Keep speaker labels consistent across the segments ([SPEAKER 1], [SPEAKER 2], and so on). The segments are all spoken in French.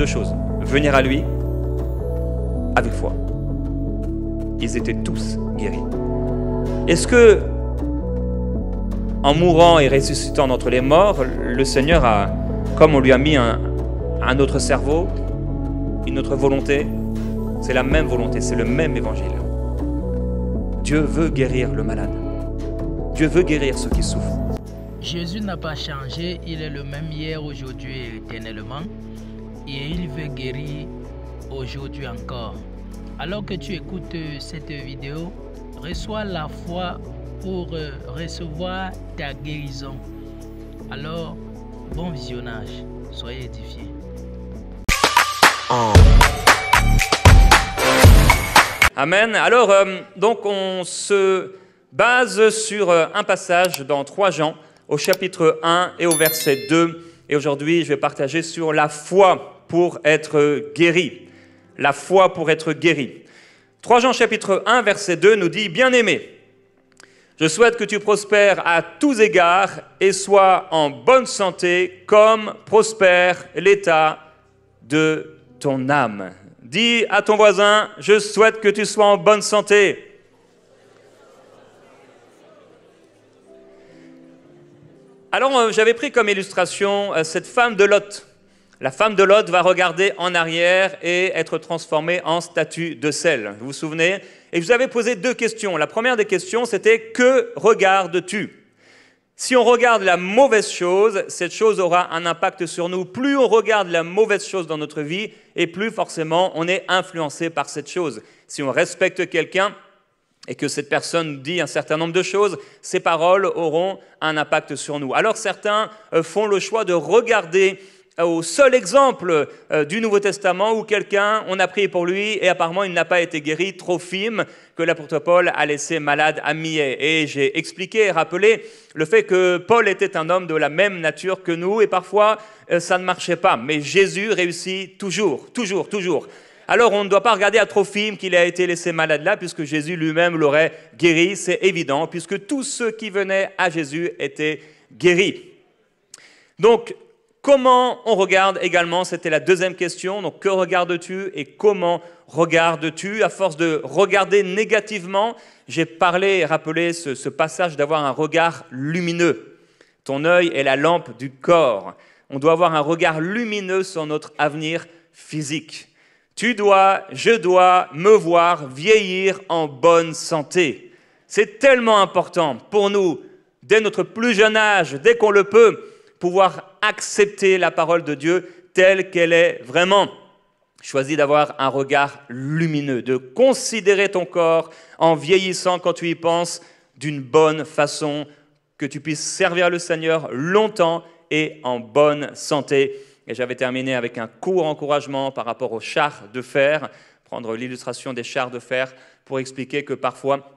[SPEAKER 1] deux choses. Venir à lui avec foi. Ils étaient tous guéris. Est-ce que, en mourant et ressuscitant d'entre les morts, le Seigneur a, comme on lui a mis un autre cerveau, une autre volonté, c'est la même volonté, c'est le même évangile. Dieu veut guérir le malade. Dieu veut guérir ceux qui souffrent.
[SPEAKER 2] Jésus n'a pas changé, il est le même hier, aujourd'hui et éternellement. Et il veut guérir aujourd'hui encore. Alors que tu écoutes cette vidéo, reçois la foi pour recevoir ta guérison. Alors, bon visionnage, soyez édifiés.
[SPEAKER 1] Amen. Alors, donc on se base sur un passage dans 3 Jean, au chapitre 1 et au verset 2. Et aujourd'hui, je vais partager sur la foi pour être guéri. La foi pour être guéri. 3 Jean chapitre 1, verset 2 nous dit « Bien-aimé, je souhaite que tu prospères à tous égards et sois en bonne santé comme prospère l'état de ton âme. » Dis à ton voisin, je souhaite que tu sois en bonne santé. Alors, j'avais pris comme illustration cette femme de Lot. La femme de Lot va regarder en arrière et être transformée en statue de sel. Vous vous souvenez? Et je vous avais posé 2 questions. La première des questions, c'était « Que regardes-tu » Si on regarde la mauvaise chose, cette chose aura un impact sur nous. Plus on regarde la mauvaise chose dans notre vie, et plus forcément on est influencé par cette chose. Si on respecte quelqu'un et que cette personne dit un certain nombre de choses, ces paroles auront un impact sur nous. Alors certains font le choix de regarder au seul exemple du Nouveau Testament où quelqu'un, on a prié pour lui et apparemment il n'a pas été guéri, Trophime, que l'apôtre Paul a laissé malade à Millet. Et j'ai expliqué et rappelé le fait que Paul était un homme de la même nature que nous et parfois ça ne marchait pas. Mais Jésus réussit toujours. Alors on ne doit pas regarder à Trophime qu'il a été laissé malade là puisque Jésus lui-même l'aurait guéri, c'est évident, puisque tous ceux qui venaient à Jésus étaient guéris. Donc, comment on regarde également, c'était la deuxième question, donc que regardes-tu et comment regardes-tu? À force de regarder négativement, j'ai parlé et rappelé ce passage d'avoir un regard lumineux. Ton œil est la lampe du corps. On doit avoir un regard lumineux sur notre avenir physique. Je dois me voir vieillir en bonne santé. C'est tellement important pour nous, dès notre plus jeune âge, dès qu'on le peut, pouvoir accepter la parole de Dieu telle qu'elle est vraiment. Choisis d'avoir un regard lumineux, de considérer ton corps en vieillissant quand tu y penses d'une bonne façon, que tu puisses servir le Seigneur longtemps et en bonne santé. Et j'avais terminé avec un court encouragement par rapport aux chars de fer, prendre l'illustration des chars de fer pour expliquer que parfois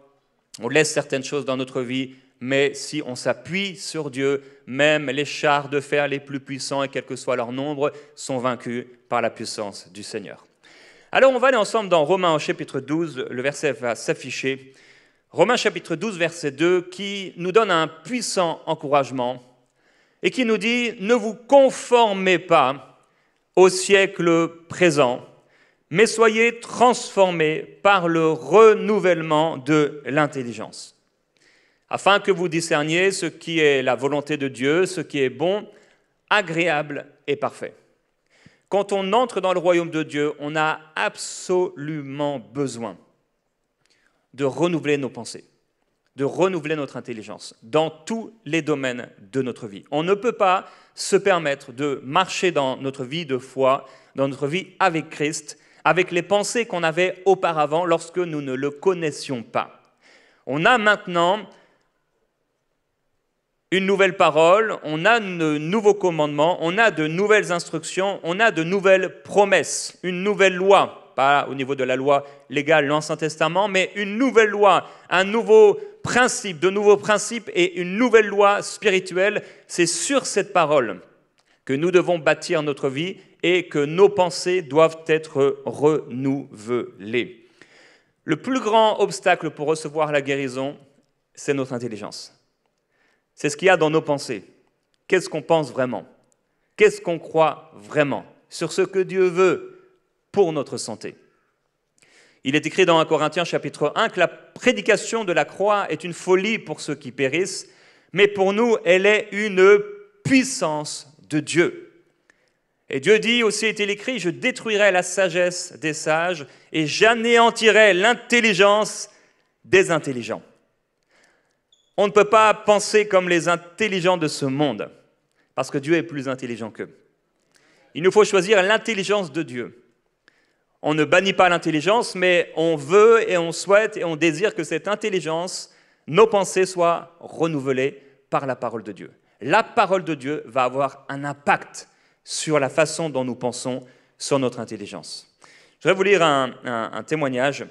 [SPEAKER 1] on laisse certaines choses dans notre vie, mais si on s'appuie sur Dieu, même les chars de fer les plus puissants, et quel que soit leur nombre, sont vaincus par la puissance du Seigneur. Alors on va aller ensemble dans Romains au chapitre 12, le verset va s'afficher. Romains chapitre 12, verset 2, qui nous donne un puissant encouragement et qui nous dit « Ne vous conformez pas au siècle présent, mais soyez transformés par le renouvellement de l'intelligence. » afin que vous discerniez ce qui est la volonté de Dieu, ce qui est bon, agréable et parfait. Quand on entre dans le royaume de Dieu, on a absolument besoin de renouveler nos pensées, de renouveler notre intelligence dans tous les domaines de notre vie. On ne peut pas se permettre de marcher dans notre vie de foi, dans notre vie avec Christ, avec les pensées qu'on avait auparavant lorsque nous ne le connaissions pas. On a maintenant une nouvelle parole, on a de nouveaux commandements, on a de nouvelles instructions, on a de nouvelles promesses, une nouvelle loi, pas au niveau de la loi légale, l'Ancien Testament, mais une nouvelle loi, un nouveau principe, de nouveaux principes et une nouvelle loi spirituelle. C'est sur cette parole que nous devons bâtir notre vie et que nos pensées doivent être renouvelées. Le plus grand obstacle pour recevoir la guérison, c'est notre intelligence. C'est ce qu'il y a dans nos pensées. Qu'est-ce qu'on pense vraiment? Qu'est-ce qu'on croit vraiment sur ce que Dieu veut pour notre santé. Il est écrit dans 1 Corinthiens chapitre 1 que la prédication de la croix est une folie pour ceux qui périssent, mais pour nous, elle est une puissance de Dieu. Et Dieu dit, aussi est-il écrit, « Je détruirai la sagesse des sages et j'anéantirai l'intelligence des intelligents. » On ne peut pas penser comme les intelligents de ce monde, parce que Dieu est plus intelligent qu'eux. Il nous faut choisir l'intelligence de Dieu. On ne bannit pas l'intelligence, mais on veut et on souhaite et on désire que cette intelligence, nos pensées soient renouvelées par la parole de Dieu. La parole de Dieu va avoir un impact sur la façon dont nous pensons, sur notre intelligence. Je vais vous lire un témoignage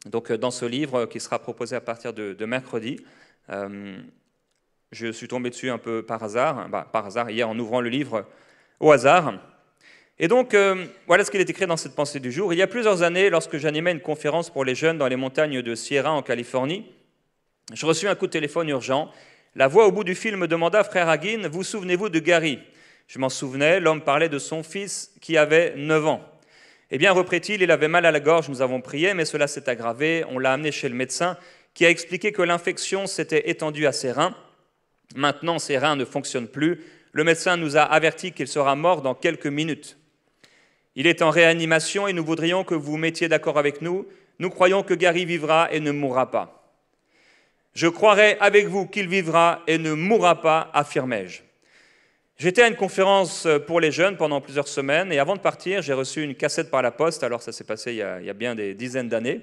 [SPEAKER 1] donc, dans ce livre qui sera proposé à partir de mercredi. Je suis tombé dessus un peu par hasard, hier en ouvrant le livre au hasard. Et donc, voilà ce qu'il est écrit dans cette pensée du jour. Il y a plusieurs années, lorsque j'animais une conférence pour les jeunes dans les montagnes de Sierra en Californie, je reçus un coup de téléphone urgent. La voix au bout du fil me demanda, « Frère Hagin, vous souvenez-vous de Gary ?» Je m'en souvenais, l'homme parlait de son fils qui avait 9 ans. « Eh bien, reprit-il, il avait mal à la gorge, nous avons prié, mais cela s'est aggravé. On l'a amené chez le médecin qui a expliqué que l'infection s'était étendue à ses reins. Maintenant, ses reins ne fonctionnent plus. Le médecin nous a averti qu'il sera mort dans quelques minutes. Il est en réanimation et nous voudrions que vous mettiez d'accord avec nous. Nous croyons que Gary vivra et ne mourra pas. » « Je croirai avec vous qu'il vivra et ne mourra pas, affirmai-je. J'étais à une conférence pour les jeunes pendant plusieurs semaines et avant de partir, j'ai reçu une cassette par la poste, alors ça s'est passé il y a bien des dizaines d'années.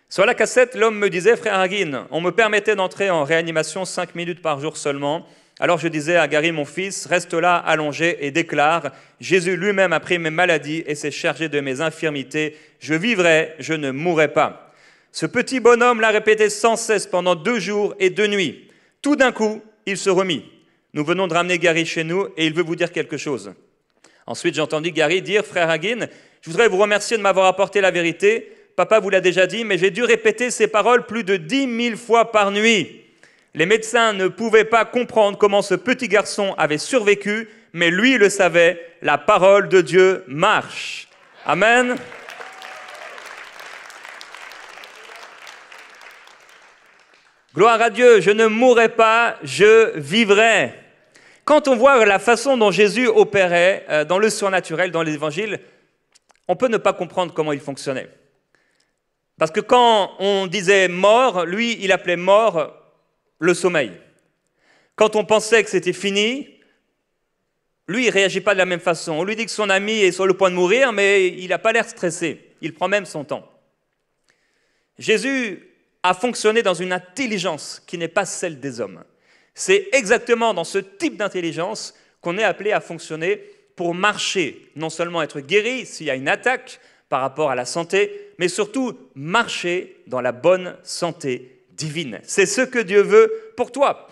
[SPEAKER 1] Sur la cassette, l'homme me disait, « Frère Hagin, on me permettait d'entrer en réanimation 5 minutes par jour seulement. Alors je disais à Gary, mon fils, reste là, allongé, et déclare, Jésus lui-même a pris mes maladies et s'est chargé de mes infirmités. Je vivrai, je ne mourrai pas. » Ce petit bonhomme l'a répété sans cesse pendant 2 jours et 2 nuits. Tout d'un coup, il se remit. Nous venons de ramener Gary chez nous et il veut vous dire quelque chose. Ensuite, j'ai entendu Gary dire, « Frère Hagin, je voudrais vous remercier de m'avoir apporté la vérité. Papa vous l'a déjà dit, mais j'ai dû répéter ces paroles plus de 10 000 fois par nuit. Les médecins ne pouvaient pas comprendre comment ce petit garçon avait survécu, mais lui le savait, la parole de Dieu marche. » Amen. Gloire à Dieu, je ne mourrai pas, je vivrai. Quand on voit la façon dont Jésus opérait dans le surnaturel, dans l'Évangile, on peut ne pas comprendre comment il fonctionnait. Parce que quand on disait mort, lui, il appelait mort le sommeil. Quand on pensait que c'était fini, lui, il ne réagit pas de la même façon. On lui dit que son ami est sur le point de mourir, mais il n'a pas l'air stressé. Il prend même son temps. Jésus a fonctionné dans une intelligence qui n'est pas celle des hommes. C'est exactement dans ce type d'intelligence qu'on est appelé à fonctionner pour marcher, non seulement être guéri s'il y a une attaque par rapport à la santé, mais surtout marcher dans la bonne santé divine. C'est ce que Dieu veut pour toi.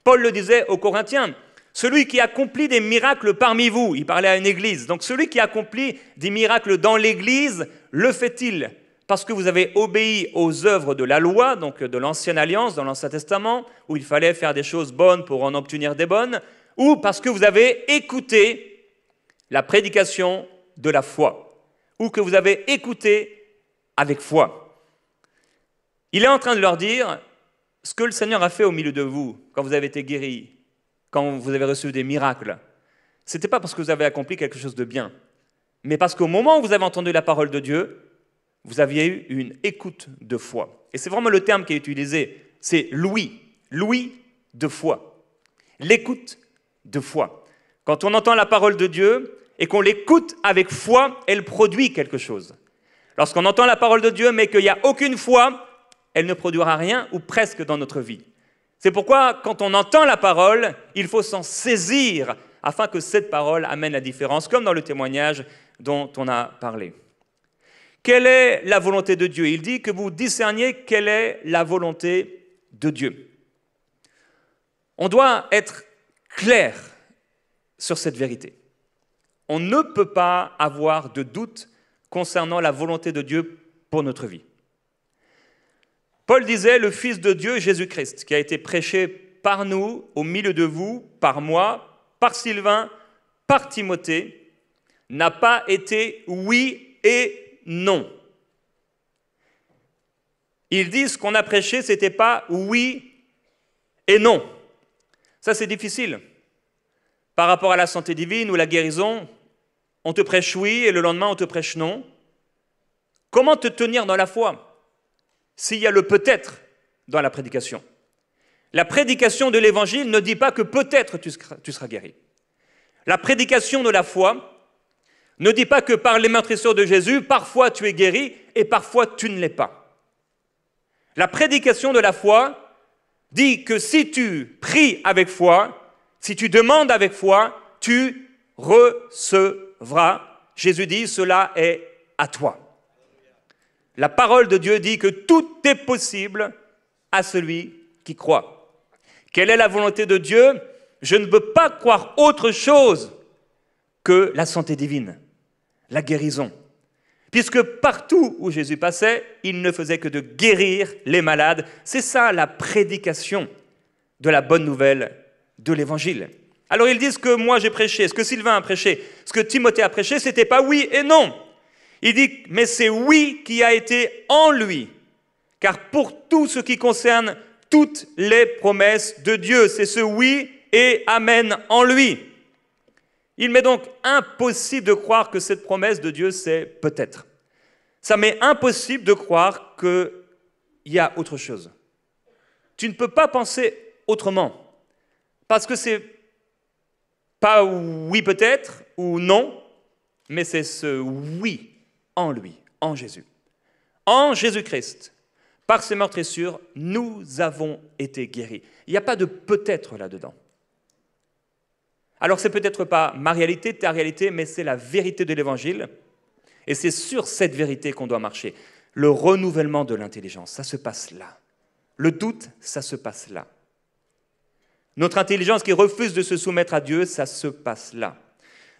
[SPEAKER 1] Paul le disait aux Corinthiens, « Celui qui accomplit des miracles parmi vous », il parlait à une église, donc celui qui accomplit des miracles dans l'église, le fait-il parce que vous avez obéi aux œuvres de la loi, donc de l'Ancienne Alliance, dans l'Ancien Testament, où il fallait faire des choses bonnes pour en obtenir des bonnes, ou parce que vous avez écouté la prédication de la foi, ou que vous avez écouté avec foi. Il est en train de leur dire ce que le Seigneur a fait au milieu de vous, quand vous avez été guéris, quand vous avez reçu des miracles. Ce n'était pas parce que vous avez accompli quelque chose de bien, mais parce qu'au moment où vous avez entendu la parole de Dieu, vous aviez eu une écoute de foi. Et c'est vraiment le terme qui est utilisé, c'est l'ouïe de foi. L'écoute de foi. Quand on entend la parole de Dieu et qu'on l'écoute avec foi, elle produit quelque chose. Lorsqu'on entend la parole de Dieu mais qu'il n'y a aucune foi, elle ne produira rien ou presque dans notre vie. C'est pourquoi, quand on entend la parole, il faut s'en saisir afin que cette parole amène la différence, comme dans le témoignage dont on a parlé. Quelle est la volonté de Dieu? Il dit que vous discerniez quelle est la volonté de Dieu. On doit être clair sur cette vérité. On ne peut pas avoir de doute concernant la volonté de Dieu pour notre vie. Paul disait, le Fils de Dieu, Jésus-Christ, qui a été prêché par nous, au milieu de vous, par moi, par Sylvain, par Timothée, n'a pas été oui et non. Ils disent ce qu'on a prêché, ce n'était pas oui et non. Ça, c'est difficile. Par rapport à la santé divine ou la guérison, on te prêche oui et le lendemain, on te prêche non. Comment te tenir dans la foi s'il y a le peut-être dans la prédication? La prédication de l'Évangile ne dit pas que peut-être tu seras guéri. La prédication de la foi ne dit pas que par les meurtrissures de Jésus, parfois tu es guéri et parfois tu ne l'es pas. La prédication de la foi dit que si tu pries avec foi, si tu demandes avec foi, tu recevras. Jésus dit, cela est à toi. La parole de Dieu dit que tout est possible à celui qui croit. Quelle est la volonté de Dieu? Je ne peux pas croire autre chose que la santé divine, la guérison. Puisque partout où Jésus passait, il ne faisait que de guérir les malades. C'est ça la prédication de la bonne nouvelle de l'Évangile. Alors ils disent que moi j'ai prêché, ce que Sylvain a prêché, ce que Timothée a prêché, ce n'était pas oui et non. Il dit, mais c'est oui qui a été en lui. Car pour tout ce qui concerne toutes les promesses de Dieu, c'est ce oui et amen en lui. Il m'est donc impossible de croire que cette promesse de Dieu, c'est peut-être. Ça m'est impossible de croire qu'il y a autre chose. Tu ne peux pas penser autrement. Parce que c'est pas oui peut-être ou non, mais c'est ce oui en lui, en Jésus. En Jésus-Christ, par ses meurtrissures, nous avons été guéris. Il n'y a pas de peut-être là-dedans. Alors, c'est peut-être pas ma réalité, ta réalité, mais c'est la vérité de l'Évangile. Et c'est sur cette vérité qu'on doit marcher. Le renouvellement de l'intelligence, ça se passe là. Le doute, ça se passe là. Notre intelligence qui refuse de se soumettre à Dieu, ça se passe là.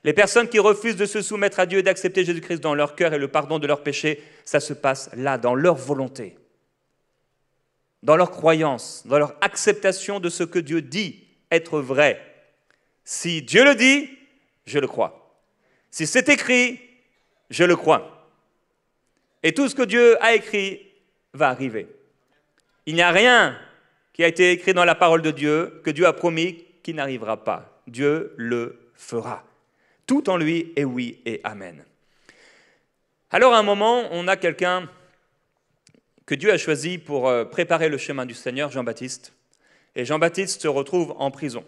[SPEAKER 1] Les personnes qui refusent de se soumettre à Dieu et d'accepter Jésus-Christ dans leur cœur et le pardon de leurs péchés, ça se passe là, dans leur volonté, dans leur croyance, dans leur acceptation de ce que Dieu dit être vrai. Si Dieu le dit, je le crois. Si c'est écrit, je le crois. Et tout ce que Dieu a écrit va arriver. Il n'y a rien qui a été écrit dans la parole de Dieu, que Dieu a promis, qui n'arrivera pas. Dieu le fera. Tout en lui est oui et amen. Alors à un moment, on a quelqu'un que Dieu a choisi pour préparer le chemin du Seigneur, Jean-Baptiste. Et Jean-Baptiste se retrouve en prison.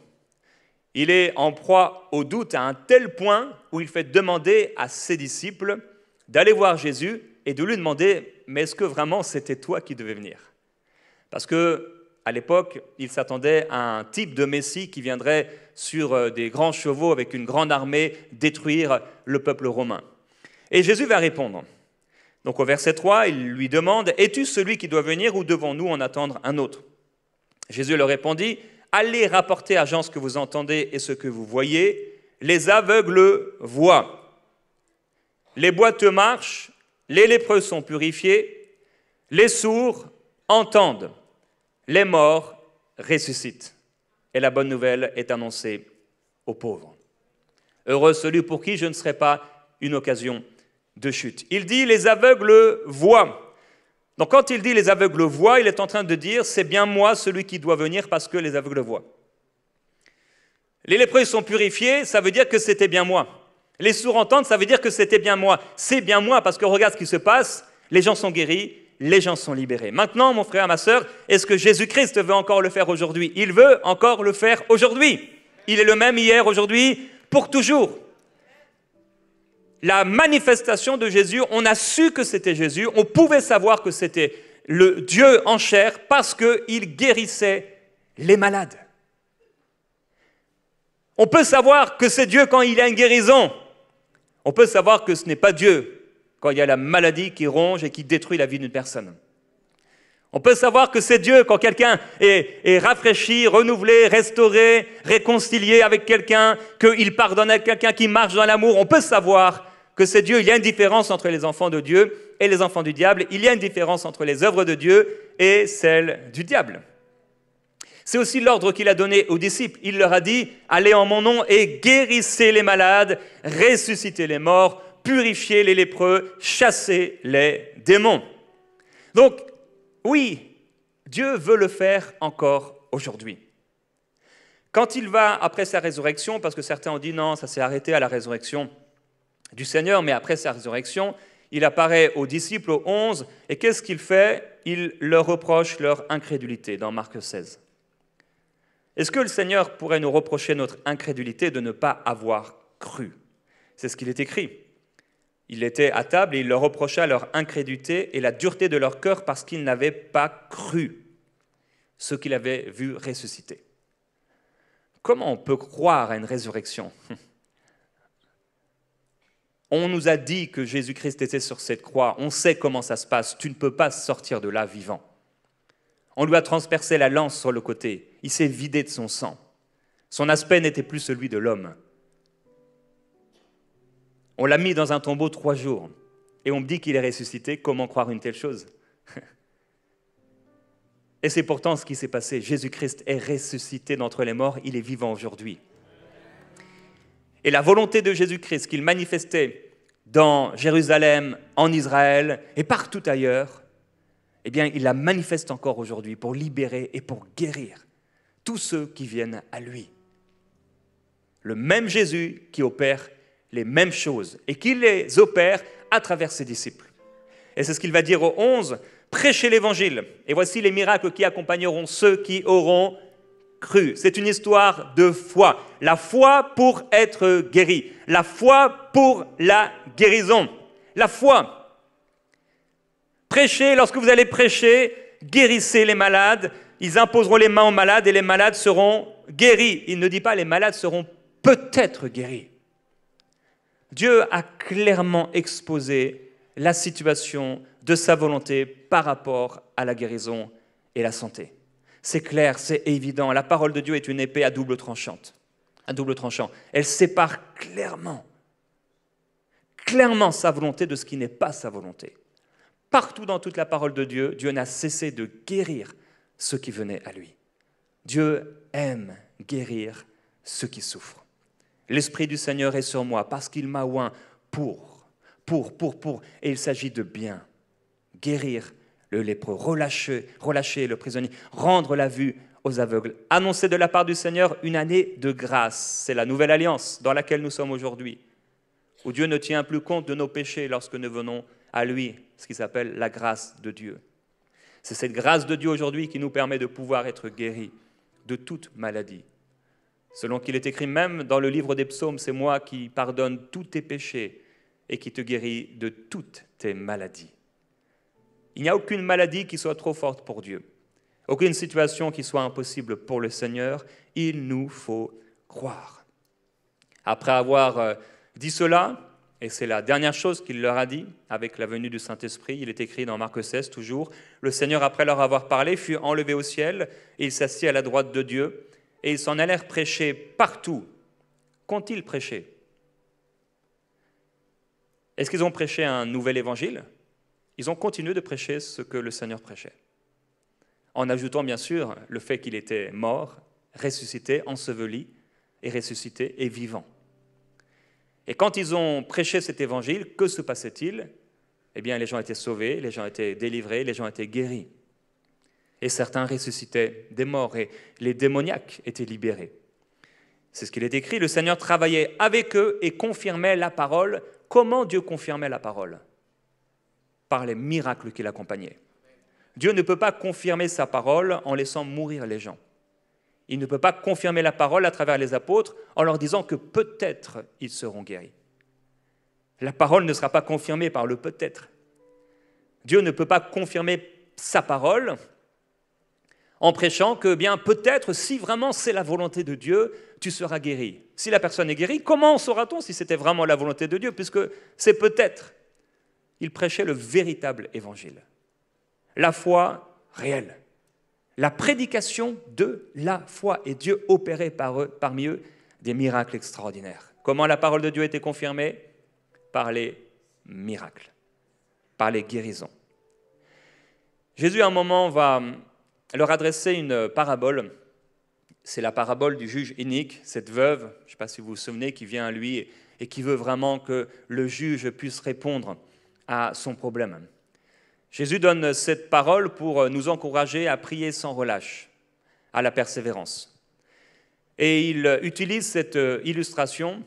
[SPEAKER 1] Il est en proie au doute à un tel point où il fait demander à ses disciples d'aller voir Jésus et de lui demander « Mais est-ce que vraiment c'était toi qui devais venir ?» Parce qu'à l'époque, il s'attendait à un type de Messie qui viendrait sur des grands chevaux avec une grande armée détruire le peuple romain. Et Jésus va répondre. Donc au verset 3, il lui demande « Es-tu celui qui doit venir ou devons-nous en attendre un autre ?» Jésus leur répondit « Allez rapporter à Jean ce que vous entendez et ce que vous voyez. Les aveugles voient, les boiteux marchent, les lépreux sont purifiés, les sourds entendent, les morts ressuscitent. Et la bonne nouvelle est annoncée aux pauvres. Heureux celui pour qui je ne serai pas une occasion de chute. Il dit les aveugles voient. Donc quand il dit les aveugles voient, il est en train de dire c'est bien moi celui qui doit venir parce que les aveugles voient. Les lépreux sont purifiés, ça veut dire que c'était bien moi. Les sourds entendent, ça veut dire que c'était bien moi. C'est bien moi parce que regarde ce qui se passe, les gens sont guéris, les gens sont libérés. Maintenant, mon frère, ma sœur, est-ce que Jésus-Christ veut encore le faire aujourd'hui? Il veut encore le faire aujourd'hui. Il est le même hier, aujourd'hui, pour toujours. La manifestation de Jésus, on a su que c'était Jésus, on pouvait savoir que c'était le Dieu en chair parce qu'il guérissait les malades. On peut savoir que c'est Dieu quand il y a une guérison. On peut savoir que ce n'est pas Dieu quand il y a la maladie qui ronge et qui détruit la vie d'une personne. On peut savoir que c'est Dieu quand quelqu'un est rafraîchi, renouvelé, restauré, réconcilié avec quelqu'un, qu'il pardonne à quelqu'un qui marche dans l'amour. On peut savoir que c'est Dieu. Il y a une différence entre les enfants de Dieu et les enfants du diable. Il y a une différence entre les œuvres de Dieu et celles du diable. C'est aussi l'ordre qu'il a donné aux disciples. Il leur a dit, allez en mon nom et guérissez les malades, ressuscitez les morts, purifiez les lépreux, chassez les démons. Donc, oui, Dieu veut le faire encore aujourd'hui. Quand il va, après sa résurrection, parce que certains ont dit non, ça s'est arrêté à la résurrection du Seigneur, mais après sa résurrection, il apparaît aux disciples, aux 11, et qu'est-ce qu'il fait? Il leur reproche leur incrédulité, dans Marc 16. Est-ce que le Seigneur pourrait nous reprocher notre incrédulité de ne pas avoir cru? C'est ce qu'il est écrit. Il était à table et il leur reprocha leur incrédulité et la dureté de leur cœur parce qu'ils n'avaient pas cru ce qu'il avait vu ressusciter. Comment on peut croire à une résurrection? On nous a dit que Jésus-Christ était sur cette croix. On sait comment ça se passe. Tu ne peux pas sortir de là vivant. On lui a transpercé la lance sur le côté. Il s'est vidé de son sang. Son aspect n'était plus celui de l'homme. On l'a mis dans un tombeau 3 jours. Et on me dit qu'il est ressuscité. Comment croire une telle chose? Et c'est pourtant ce qui s'est passé. Jésus-Christ est ressuscité d'entre les morts. Il est vivant aujourd'hui. Et la volonté de Jésus-Christ qu'il manifestait dans Jérusalem, en Israël et partout ailleurs, eh bien, il la manifeste encore aujourd'hui pour libérer et pour guérir tous ceux qui viennent à lui. Le même Jésus qui opère les mêmes choses et qui les opère à travers ses disciples. Et c'est ce qu'il va dire aux 11, prêchez l'évangile. Et voici les miracles qui accompagneront ceux qui auront cru. C'est une histoire de foi. La foi pour être guéri. La foi pour la guérison. La foi. Prêchez, lorsque vous allez prêcher, guérissez les malades. Ils imposeront les mains aux malades et les malades seront guéris. Il ne dit pas les malades seront peut-être guéris. Dieu a clairement exposé la situation de sa volonté par rapport à la guérison et la santé. C'est clair, c'est évident. La parole de Dieu est une épée à double tranchant. Elle sépare clairement sa volonté de ce qui n'est pas sa volonté. Partout dans toute la parole de Dieu, Dieu n'a cessé de guérir ceux qui venaient à lui. Dieu aime guérir ceux qui souffrent. L'Esprit du Seigneur est sur moi parce qu'il m'a oint pour. Et il s'agit de bien. Guérir le lépreux, relâcher le prisonnier, rendre la vue aux aveugles. Annoncer de la part du Seigneur une année de grâce. C'est la nouvelle alliance dans laquelle nous sommes aujourd'hui, où Dieu ne tient plus compte de nos péchés lorsque nous venons à lui, ce qui s'appelle la grâce de Dieu. C'est cette grâce de Dieu aujourd'hui qui nous permet de pouvoir être guéris de toute maladie. Selon qu'il est écrit même dans le livre des psaumes, c'est moi qui pardonne tous tes péchés et qui te guérit de toutes tes maladies. Il n'y a aucune maladie qui soit trop forte pour Dieu, aucune situation qui soit impossible pour le Seigneur. Il nous faut croire. Après avoir dit cela, et c'est la dernière chose qu'il leur a dit avec la venue du Saint-Esprit, il est écrit dans Marc 16 toujours, le Seigneur, après leur avoir parlé, fut enlevé au ciel et il s'assit à la droite de Dieu et ils s'en allèrent prêcher partout. Qu'ont-ils prêché? Est-ce qu'ils ont prêché un nouvel évangile? Ils ont continué de prêcher ce que le Seigneur prêchait, en ajoutant bien sûr le fait qu'il était mort, ressuscité, enseveli, et ressuscité et vivant. Et quand ils ont prêché cet évangile, que se passait-il? Eh bien, les gens étaient sauvés, les gens étaient délivrés, les gens étaient guéris. Et certains ressuscitaient des morts, et les démoniaques étaient libérés. C'est ce qu'il est écrit, le Seigneur travaillait avec eux et confirmait la parole. Comment Dieu confirmait la parole? Par les miracles qui l'accompagnaient. Dieu ne peut pas confirmer sa parole en laissant mourir les gens. Il ne peut pas confirmer la parole à travers les apôtres en leur disant que peut-être ils seront guéris. La parole ne sera pas confirmée par le peut-être. Dieu ne peut pas confirmer sa parole en prêchant que bien peut-être, si vraiment c'est la volonté de Dieu, tu seras guéri. Si la personne est guérie, comment saura-t-on si c'était vraiment la volonté de Dieu, puisque c'est peut-être. Il prêchait le véritable évangile, la foi réelle, la prédication de la foi. Et Dieu opérait parmi eux des miracles extraordinaires. Comment la parole de Dieu était confirmée? Par les miracles, par les guérisons. Jésus, à un moment, va leur adresser une parabole C'est la parabole du juge inique, cette veuve, je ne sais pas si vous vous souvenez, qui vient à lui et qui veut vraiment que le juge puisse répondre à son problème. Jésus donne cette parole pour nous encourager à prier sans relâche, à la persévérance. Et il utilise cette illustration,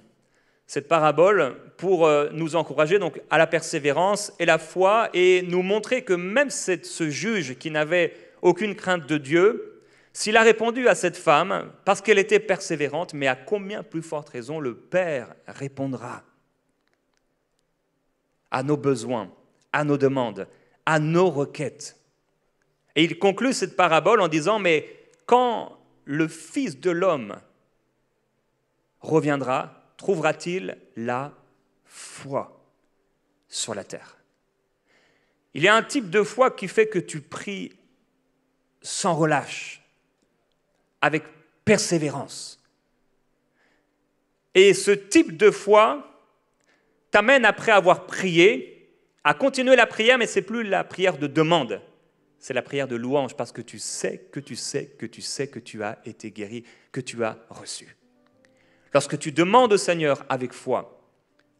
[SPEAKER 1] cette parabole, pour nous encourager donc à la persévérance et la foi et nous montrer que même ce juge qui n'avait aucune crainte de Dieu, s'il a répondu à cette femme parce qu'elle était persévérante, mais à combien plus forte raison le Père répondra à nos besoins, à nos demandes, à nos requêtes. Et il conclut cette parabole en disant, mais quand le Fils de l'homme reviendra, trouvera-t-il la foi sur la terre? Il y a un type de foi qui fait que tu pries sans relâche, avec persévérance. Et ce type de foi t'amène, après avoir prié, à continuer la prière, mais ce n'est plus la prière de demande, c'est la prière de louange, parce que tu sais que tu as été guéri, que tu as reçu. Lorsque tu demandes au Seigneur avec foi,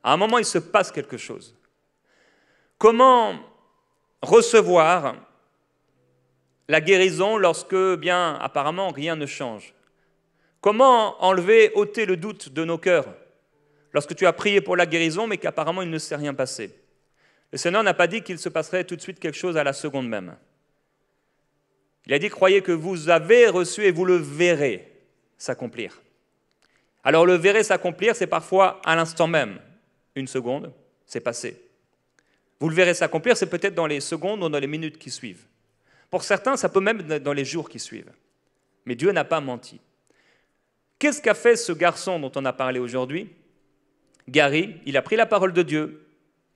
[SPEAKER 1] à un moment, il se passe quelque chose. Comment recevoir la guérison lorsque, bien, apparemment, rien ne change? Comment ôter le doute de nos cœurs lorsque tu as prié pour la guérison, mais qu'apparemment, il ne s'est rien passé? Le Seigneur n'a pas dit qu'il se passerait tout de suite quelque chose à la seconde même. Il a dit, croyez que vous avez reçu et vous le verrez s'accomplir. Alors le verrez s'accomplir, c'est parfois à l'instant même. Une seconde, c'est passé. Vous le verrez s'accomplir, c'est peut-être dans les secondes ou dans les minutes qui suivent. Pour certains, ça peut même être dans les jours qui suivent. Mais Dieu n'a pas menti. Qu'est-ce qu'a fait ce garçon dont on a parlé aujourd'hui? Gary, il a pris la parole de Dieu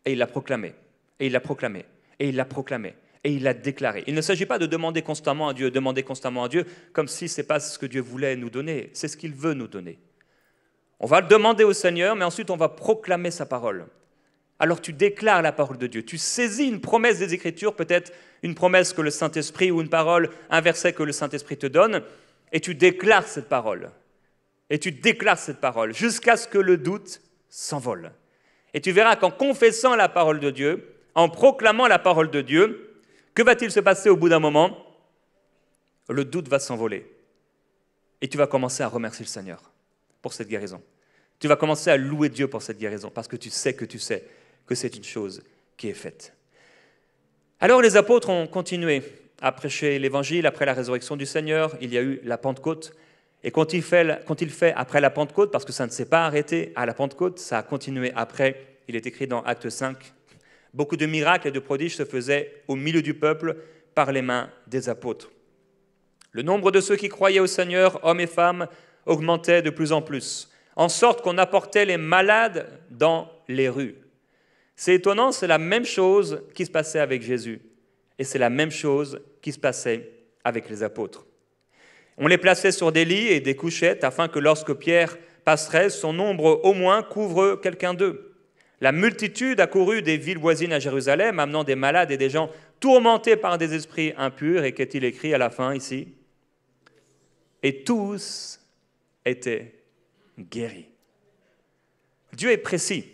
[SPEAKER 1] et il l'a proclamée. Et il l'a proclamé, et il l'a proclamé, et il l'a déclaré. Il ne s'agit pas de demander constamment à Dieu, comme si ce n'est pas ce que Dieu voulait nous donner, c'est ce qu'il veut nous donner. On va le demander au Seigneur, mais ensuite on va proclamer sa parole. Alors tu déclares la parole de Dieu, tu saisis une promesse des Écritures, peut-être une promesse que le Saint-Esprit, ou une parole, un verset que le Saint-Esprit te donne, et tu déclares cette parole. Et tu déclares cette parole, jusqu'à ce que le doute s'envole. Et tu verras qu'en confessant la parole de Dieu, en proclamant la parole de Dieu, que va-t-il se passer au bout d'un moment? Le doute va s'envoler. Et tu vas commencer à remercier le Seigneur pour cette guérison. Tu vas commencer à louer Dieu pour cette guérison, parce que tu sais que c'est une chose qui est faite. Alors les apôtres ont continué à prêcher l'Évangile après la résurrection du Seigneur. Il y a eu la Pentecôte. Et qu'ont-ils fait après la Pentecôte? Parce que ça ne s'est pas arrêté à la Pentecôte, ça a continué après. Il est écrit dans Actes 5. Beaucoup de miracles et de prodiges se faisaient au milieu du peuple par les mains des apôtres. Le nombre de ceux qui croyaient au Seigneur, hommes et femmes, augmentait de plus en plus, en sorte qu'on apportait les malades dans les rues. C'est étonnant, c'est la même chose qui se passait avec Jésus. Et c'est la même chose qui se passait avec les apôtres. On les plaçait sur des lits et des couchettes afin que lorsque Pierre passerait, son ombre au moins couvre quelqu'un d'eux. La multitude accourut des villes voisines à Jérusalem, amenant des malades et des gens tourmentés par des esprits impurs. Et qu'est-il écrit à la fin ici? Et tous étaient guéris. Dieu est précis.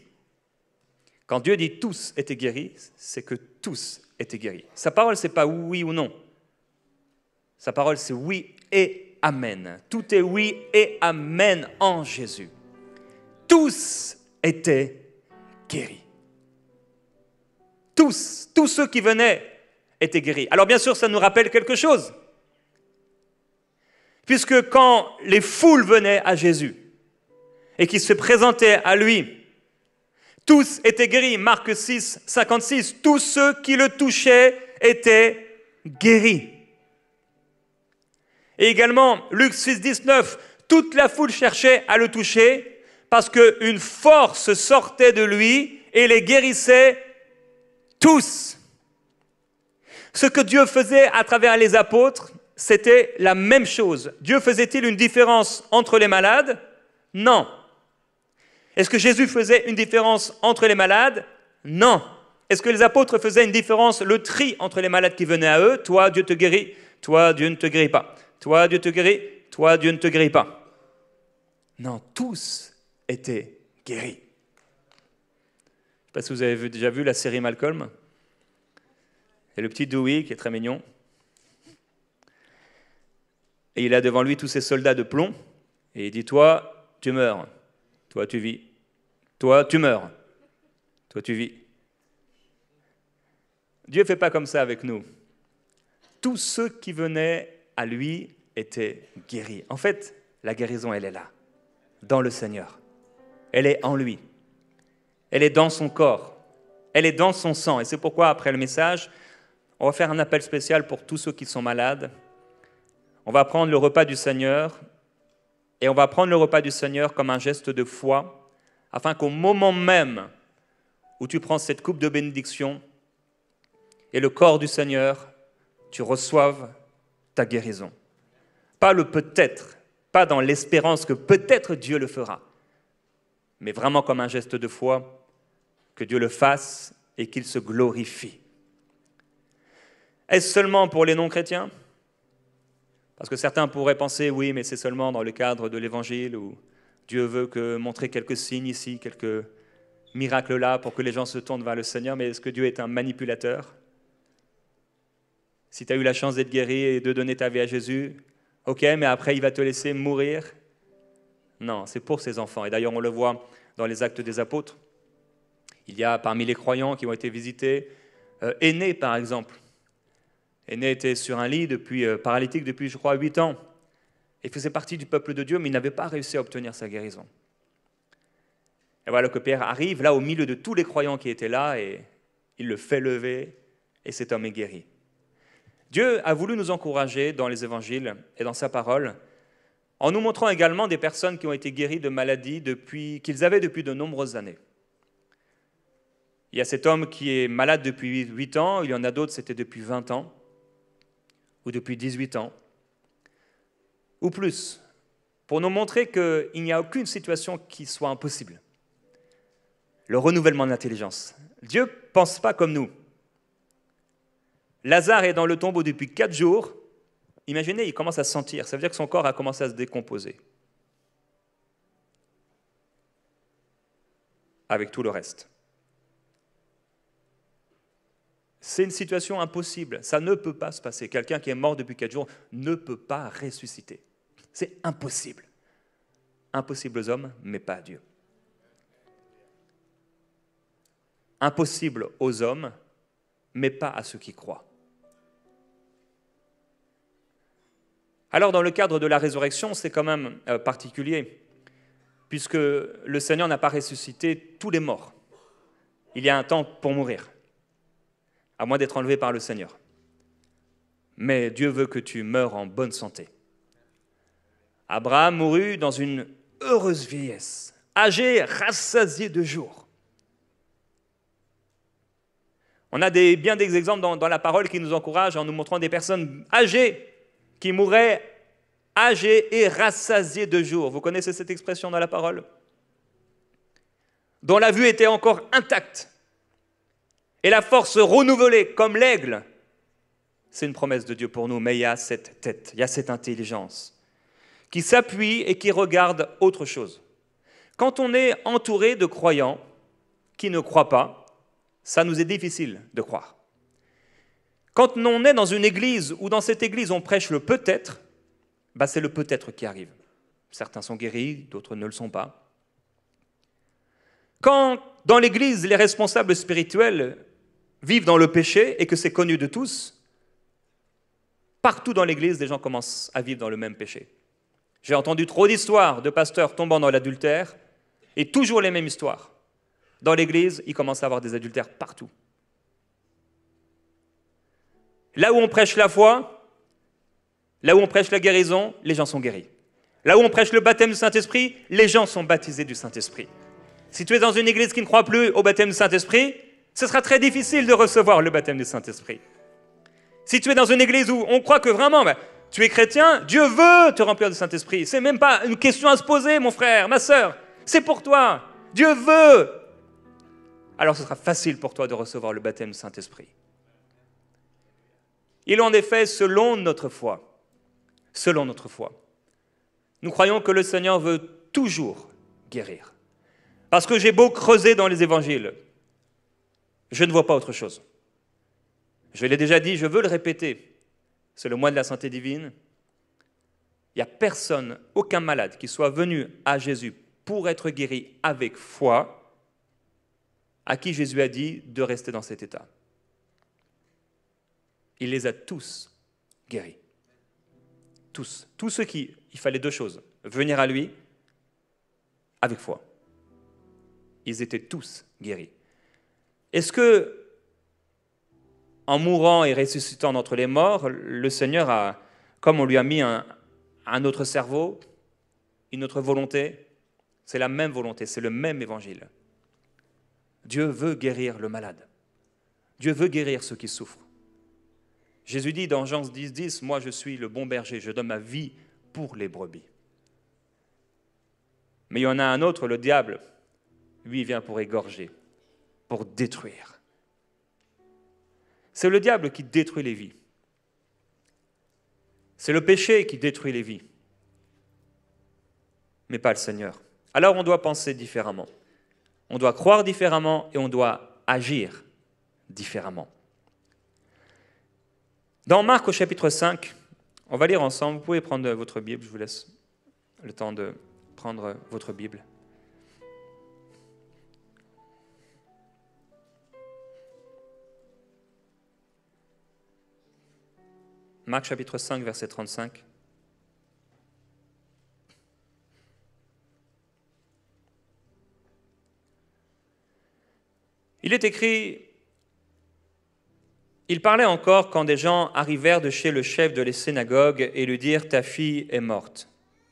[SPEAKER 1] Quand Dieu dit tous étaient guéris, c'est que tous étaient guéris. Sa parole, ce n'est pas oui ou non. Sa parole, c'est oui et amen. Tout est oui et amen en Jésus. Tous étaient guéris. Tous ceux qui venaient étaient guéris. Alors bien sûr, ça nous rappelle quelque chose. Puisque quand les foules venaient à Jésus et qu'ils se présentaient à lui, tous étaient guéris. Marc 6, 56. Tous ceux qui le touchaient étaient guéris. Et également, Luc 6, 19. Toute la foule cherchait à le toucher parce qu'une force sortait de lui et les guérissait tous. Ce que Dieu faisait à travers les apôtres, c'était la même chose. Dieu faisait-il une différence entre les malades? Non. Est-ce que Jésus faisait une différence entre les malades? Non. Est-ce que les apôtres faisaient une différence, le tri entre les malades qui venaient à eux? Toi, Dieu te guérit. Toi, Dieu ne te guérit pas. Toi, Dieu te guérit. toi, Dieu ne te guérit pas. Non, tous étaient guéris. Je ne sais pas si vous avez déjà vu la série Malcolm. Et le petit Dewey, qui est très mignon. Et il a devant lui tous ces soldats de plomb. Et il dit, toi, tu meurs. Toi, tu vis. Toi, tu meurs. Toi, tu vis. Dieu ne fait pas comme ça avec nous. Tous ceux qui venaient à lui étaient guéris. En fait, la guérison, elle est là, dans le Seigneur. Elle est en lui. Elle est dans son corps. Elle est dans son sang. Et c'est pourquoi, après le message, on va faire un appel spécial pour tous ceux qui sont malades. On va prendre le repas du Seigneur. Et on va prendre le repas du Seigneur comme un geste de foi, afin qu'au moment même où tu prends cette coupe de bénédiction et le corps du Seigneur, tu reçoives ta guérison. Pas le peut-être, pas dans l'espérance que peut-être Dieu le fera, mais vraiment comme un geste de foi, que Dieu le fasse et qu'il se glorifie. Est-ce seulement pour les non-chrétiens ? Parce que certains pourraient penser, oui, mais c'est seulement dans le cadre de l'Évangile où Dieu veut montrer quelques signes ici, quelques miracles là pour que les gens se tournent vers le Seigneur, mais est-ce que Dieu est un manipulateur ? Si tu as eu la chance d'être guéri et de donner ta vie à Jésus, ok, mais après il va te laisser mourir ? Non, c'est pour ses enfants. Et d'ailleurs, on le voit dans les Actes des Apôtres. Il y a parmi les croyants qui ont été visités, Énée par exemple. Énée était sur un lit, paralytique depuis, je crois, 8 ans. Il faisait partie du peuple de Dieu, mais il n'avait pas réussi à obtenir sa guérison. Et voilà que Pierre arrive là au milieu de tous les croyants qui étaient là et il le fait lever et cet homme est guéri. Dieu a voulu nous encourager dans les évangiles et dans sa parole en nous montrant également des personnes qui ont été guéries de maladies qu'ils avaient depuis de nombreuses années. Il y a cet homme qui est malade depuis 8 ans, il y en a d'autres, c'était depuis 20 ans ou depuis 18 ans ou plus, pour nous montrer qu'il n'y a aucune situation qui soit impossible. Le renouvellement de l'intelligence. Dieu ne pense pas comme nous. Lazare est dans le tombeau depuis 4 jours. Imaginez, il commence à sentir. Ça veut dire que son corps a commencé à se décomposer. Avec tout le reste. C'est une situation impossible. Ça ne peut pas se passer. Quelqu'un qui est mort depuis 4 jours ne peut pas ressusciter. C'est impossible. Impossible aux hommes, mais pas à Dieu. Impossible aux hommes, mais pas à ceux qui croient. Alors, dans le cadre de la résurrection, c'est quand même particulier, puisque le Seigneur n'a pas ressuscité tous les morts. Il y a un temps pour mourir, à moins d'être enlevé par le Seigneur. Mais Dieu veut que tu meures en bonne santé. Abraham mourut dans une heureuse vieillesse, âgé, rassasié de jours. On a bien des exemples dans la parole qui nous encouragent en nous montrant des personnes âgées qui mouraient âgées et rassasiées de jours. Vous connaissez cette expression dans la parole ? Dont la vue était encore intacte et la force renouvelée comme l'aigle. C'est une promesse de Dieu pour nous, mais il y a cette tête, il y a cette intelligence qui s'appuie et qui regarde autre chose. Quand on est entouré de croyants qui ne croient pas, ça nous est difficile de croire. Quand on est dans une église ou dans cette église on prêche le peut-être, c'est le peut-être qui arrive. Certains sont guéris, d'autres ne le sont pas. Quand dans l'église les responsables spirituels vivent dans le péché et que c'est connu de tous, partout dans l'église les gens commencent à vivre dans le même péché. J'ai entendu trop d'histoires de pasteurs tombant dans l'adultère et toujours les mêmes histoires. Dans l'église, il commence à avoir des adultères partout. Là où on prêche la foi, là où on prêche la guérison, les gens sont guéris. Là où on prêche le baptême du Saint-Esprit, les gens sont baptisés du Saint-Esprit. Si tu es dans une église qui ne croit plus au baptême du Saint-Esprit, ce sera très difficile de recevoir le baptême du Saint-Esprit. Si tu es dans une église où on croit que vraiment, tu es chrétien, Dieu veut te remplir du Saint-Esprit. Ce n'est même pas une question à se poser, mon frère, ma sœur. C'est pour toi. Dieu veut. Alors ce sera facile pour toi de recevoir le baptême du Saint-Esprit. Il en est fait selon notre foi. Selon notre foi. Nous croyons que le Seigneur veut toujours guérir. Parce que j'ai beau creuser dans les évangiles, je ne vois pas autre chose. Je l'ai déjà dit, je veux le répéter. C'est le mois de la santé divine. Il n'y a personne, aucun malade qui soit venu à Jésus pour être guéri avec foi, à qui Jésus a dit de rester dans cet état. Il les a tous guéris. Tous. Tous ceux qui, il fallait deux choses, venir à lui avec foi. Ils étaient tous guéris. Est-ce que, en mourant et ressuscitant d'entre les morts, le Seigneur a, comme on lui a mis un autre cerveau, une autre volonté, c'est la même volonté, c'est le même évangile. Dieu veut guérir le malade. Dieu veut guérir ceux qui souffrent. Jésus dit dans Jean 10, « Moi je suis le bon berger, je donne ma vie pour les brebis. » Mais il y en a un autre, le diable, lui il vient pour égorger, pour détruire. C'est le diable qui détruit les vies. C'est le péché qui détruit les vies, mais pas le Seigneur. Alors on doit penser différemment. On doit croire différemment et on doit agir différemment. Dans Marc au chapitre 5, on va lire ensemble. Vous pouvez prendre votre Bible, je vous laisse le temps de prendre votre Bible. Marc chapitre 5, verset 35. Il est écrit, il parlait encore quand des gens arrivèrent de chez le chef de la synagogue et lui dirent « Ta fille est morte.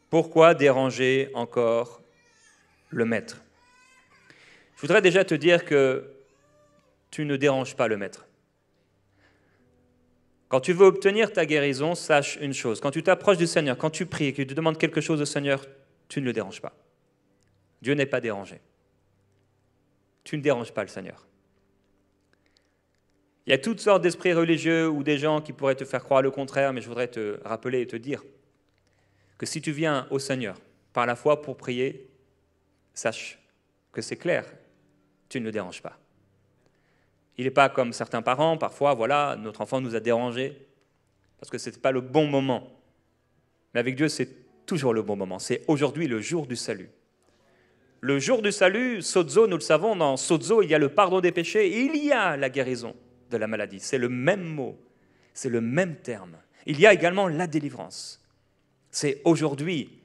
[SPEAKER 1] Pourquoi déranger encore le maître ?» Je voudrais déjà te dire que tu ne déranges pas le maître. Quand tu veux obtenir ta guérison, sache une chose. Quand tu t'approches du Seigneur, quand tu pries et que tu demandes quelque chose au Seigneur, tu ne le déranges pas. Dieu n'est pas dérangé. Tu ne déranges pas le Seigneur. Il y a toutes sortes d'esprits religieux ou des gens qui pourraient te faire croire le contraire, mais je voudrais te rappeler et te dire que si tu viens au Seigneur par la foi pour prier, sache que c'est clair, tu ne le déranges pas. Il n'est pas comme certains parents, parfois, voilà, notre enfant nous a dérangés parce que ce n'était pas le bon moment. Mais avec Dieu, c'est toujours le bon moment. C'est aujourd'hui le jour du salut. Le jour du salut, sozo, nous le savons, dans sozo, il y a le pardon des péchés et il y a la guérison de la maladie. C'est le même mot, c'est le même terme. Il y a également la délivrance. C'est aujourd'hui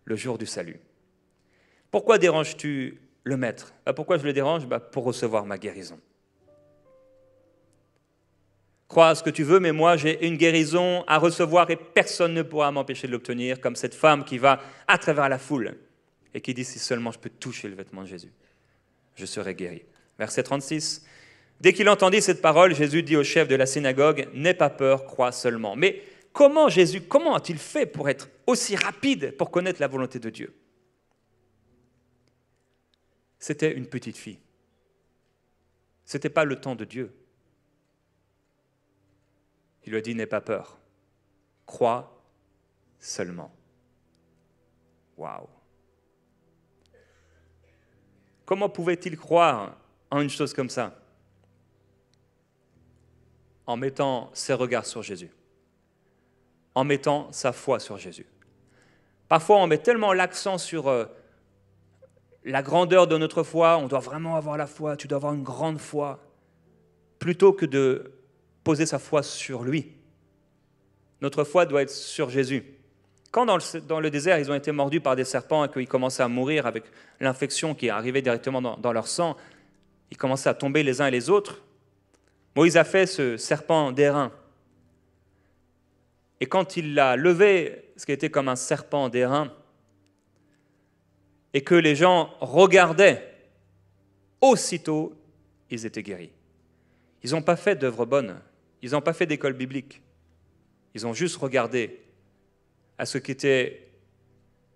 [SPEAKER 1] le jour du salut. Pourquoi déranges-tu le maître? Pourquoi je le dérange? Pour recevoir ma guérison. Crois ce que tu veux, mais moi j'ai une guérison à recevoir et personne ne pourra m'empêcher de l'obtenir, comme cette femme qui va à travers la foule et qui dit si seulement je peux toucher le vêtement de Jésus, je serai guéri. Verset 36. Dès qu'il entendit cette parole, Jésus dit au chef de la synagogue, « N'aie pas peur, crois seulement. » Mais comment a-t-il fait pour être aussi rapide pour connaître la volonté de Dieu? C'était une petite fille. Ce n'était pas le temps de Dieu. Il lui a dit, « N'aie pas peur, crois seulement. » Waouh! Comment pouvait-il croire en une chose comme ça? En mettant ses regards sur Jésus, en mettant sa foi sur Jésus. Parfois, on met tellement l'accent sur la grandeur de notre foi, on doit vraiment avoir la foi, tu dois avoir une grande foi, plutôt que de poser sa foi sur lui. Notre foi doit être sur Jésus. Quand dans le désert, ils ont été mordus par des serpents et qu'ils commençaient à mourir avec l'infection qui arrivait directement dans leur sang, ils commençaient à tomber les uns et les autres. Moïse a fait ce serpent d'airain. Et quand il l'a levé, ce qui était comme un serpent d'airain, et que les gens regardaient, aussitôt, ils étaient guéris. Ils n'ont pas fait d'œuvres bonnes, ils n'ont pas fait d'école biblique. Ils ont juste regardé à ce qui était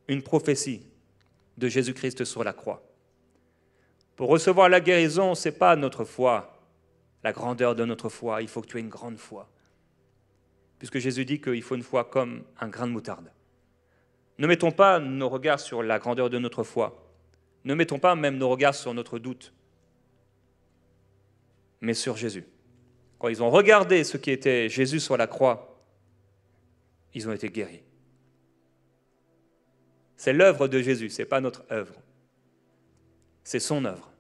[SPEAKER 1] une prophétie de Jésus-Christ sur la croix. Pour recevoir la guérison, ce n'est pas notre foi, la grandeur de notre foi, il faut que tu aies une grande foi. Puisque Jésus dit qu'il faut une foi comme un grain de moutarde. Ne mettons pas nos regards sur la grandeur de notre foi. Ne mettons pas même nos regards sur notre doute, mais sur Jésus. Quand ils ont regardé ce qui était Jésus sur la croix, ils ont été guéris. C'est l'œuvre de Jésus, ce n'est pas notre œuvre. C'est son œuvre.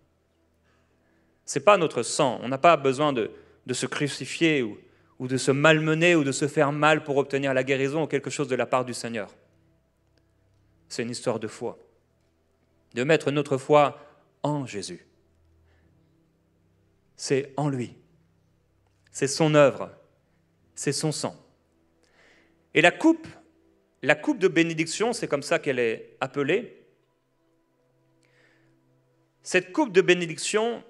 [SPEAKER 1] Ce n'est pas notre sang. On n'a pas besoin de se crucifier ou de se malmener ou de se faire mal pour obtenir la guérison ou quelque chose de la part du Seigneur. C'est une histoire de foi. De mettre notre foi en Jésus. C'est en lui. C'est son œuvre. C'est son sang. Et la coupe de bénédiction, c'est comme ça qu'elle est appelée. Cette coupe de bénédiction,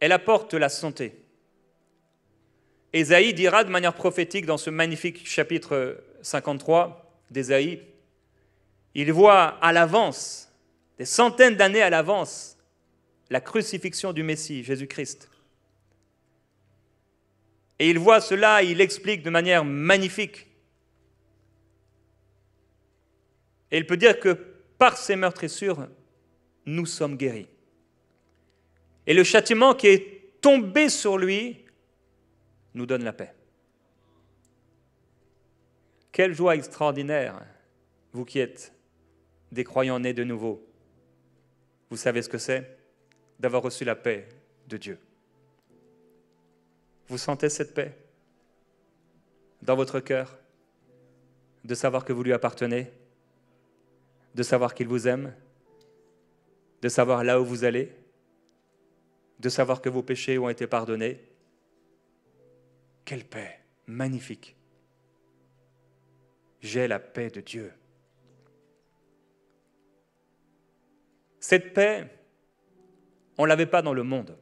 [SPEAKER 1] elle apporte la santé. Ésaïe dira de manière prophétique dans ce magnifique chapitre 53 d'Ésaïe, il voit à l'avance, des centaines d'années à l'avance, la crucifixion du Messie, Jésus-Christ. Et il voit cela, il explique de manière magnifique. Et il peut dire que par ces meurtrissures, nous sommes guéris. Et le châtiment qui est tombé sur lui nous donne la paix. Quelle joie extraordinaire, vous qui êtes des croyants nés de nouveau. Vous savez ce que c'est d'avoir reçu la paix de Dieu. Vous sentez cette paix dans votre cœur, de savoir que vous lui appartenez, de savoir qu'il vous aime, de savoir là où vous allez, de savoir que vos péchés ont été pardonnés. Quelle paix magnifique! J'ai la paix de Dieu. Cette paix, on ne l'avait pas dans le monde.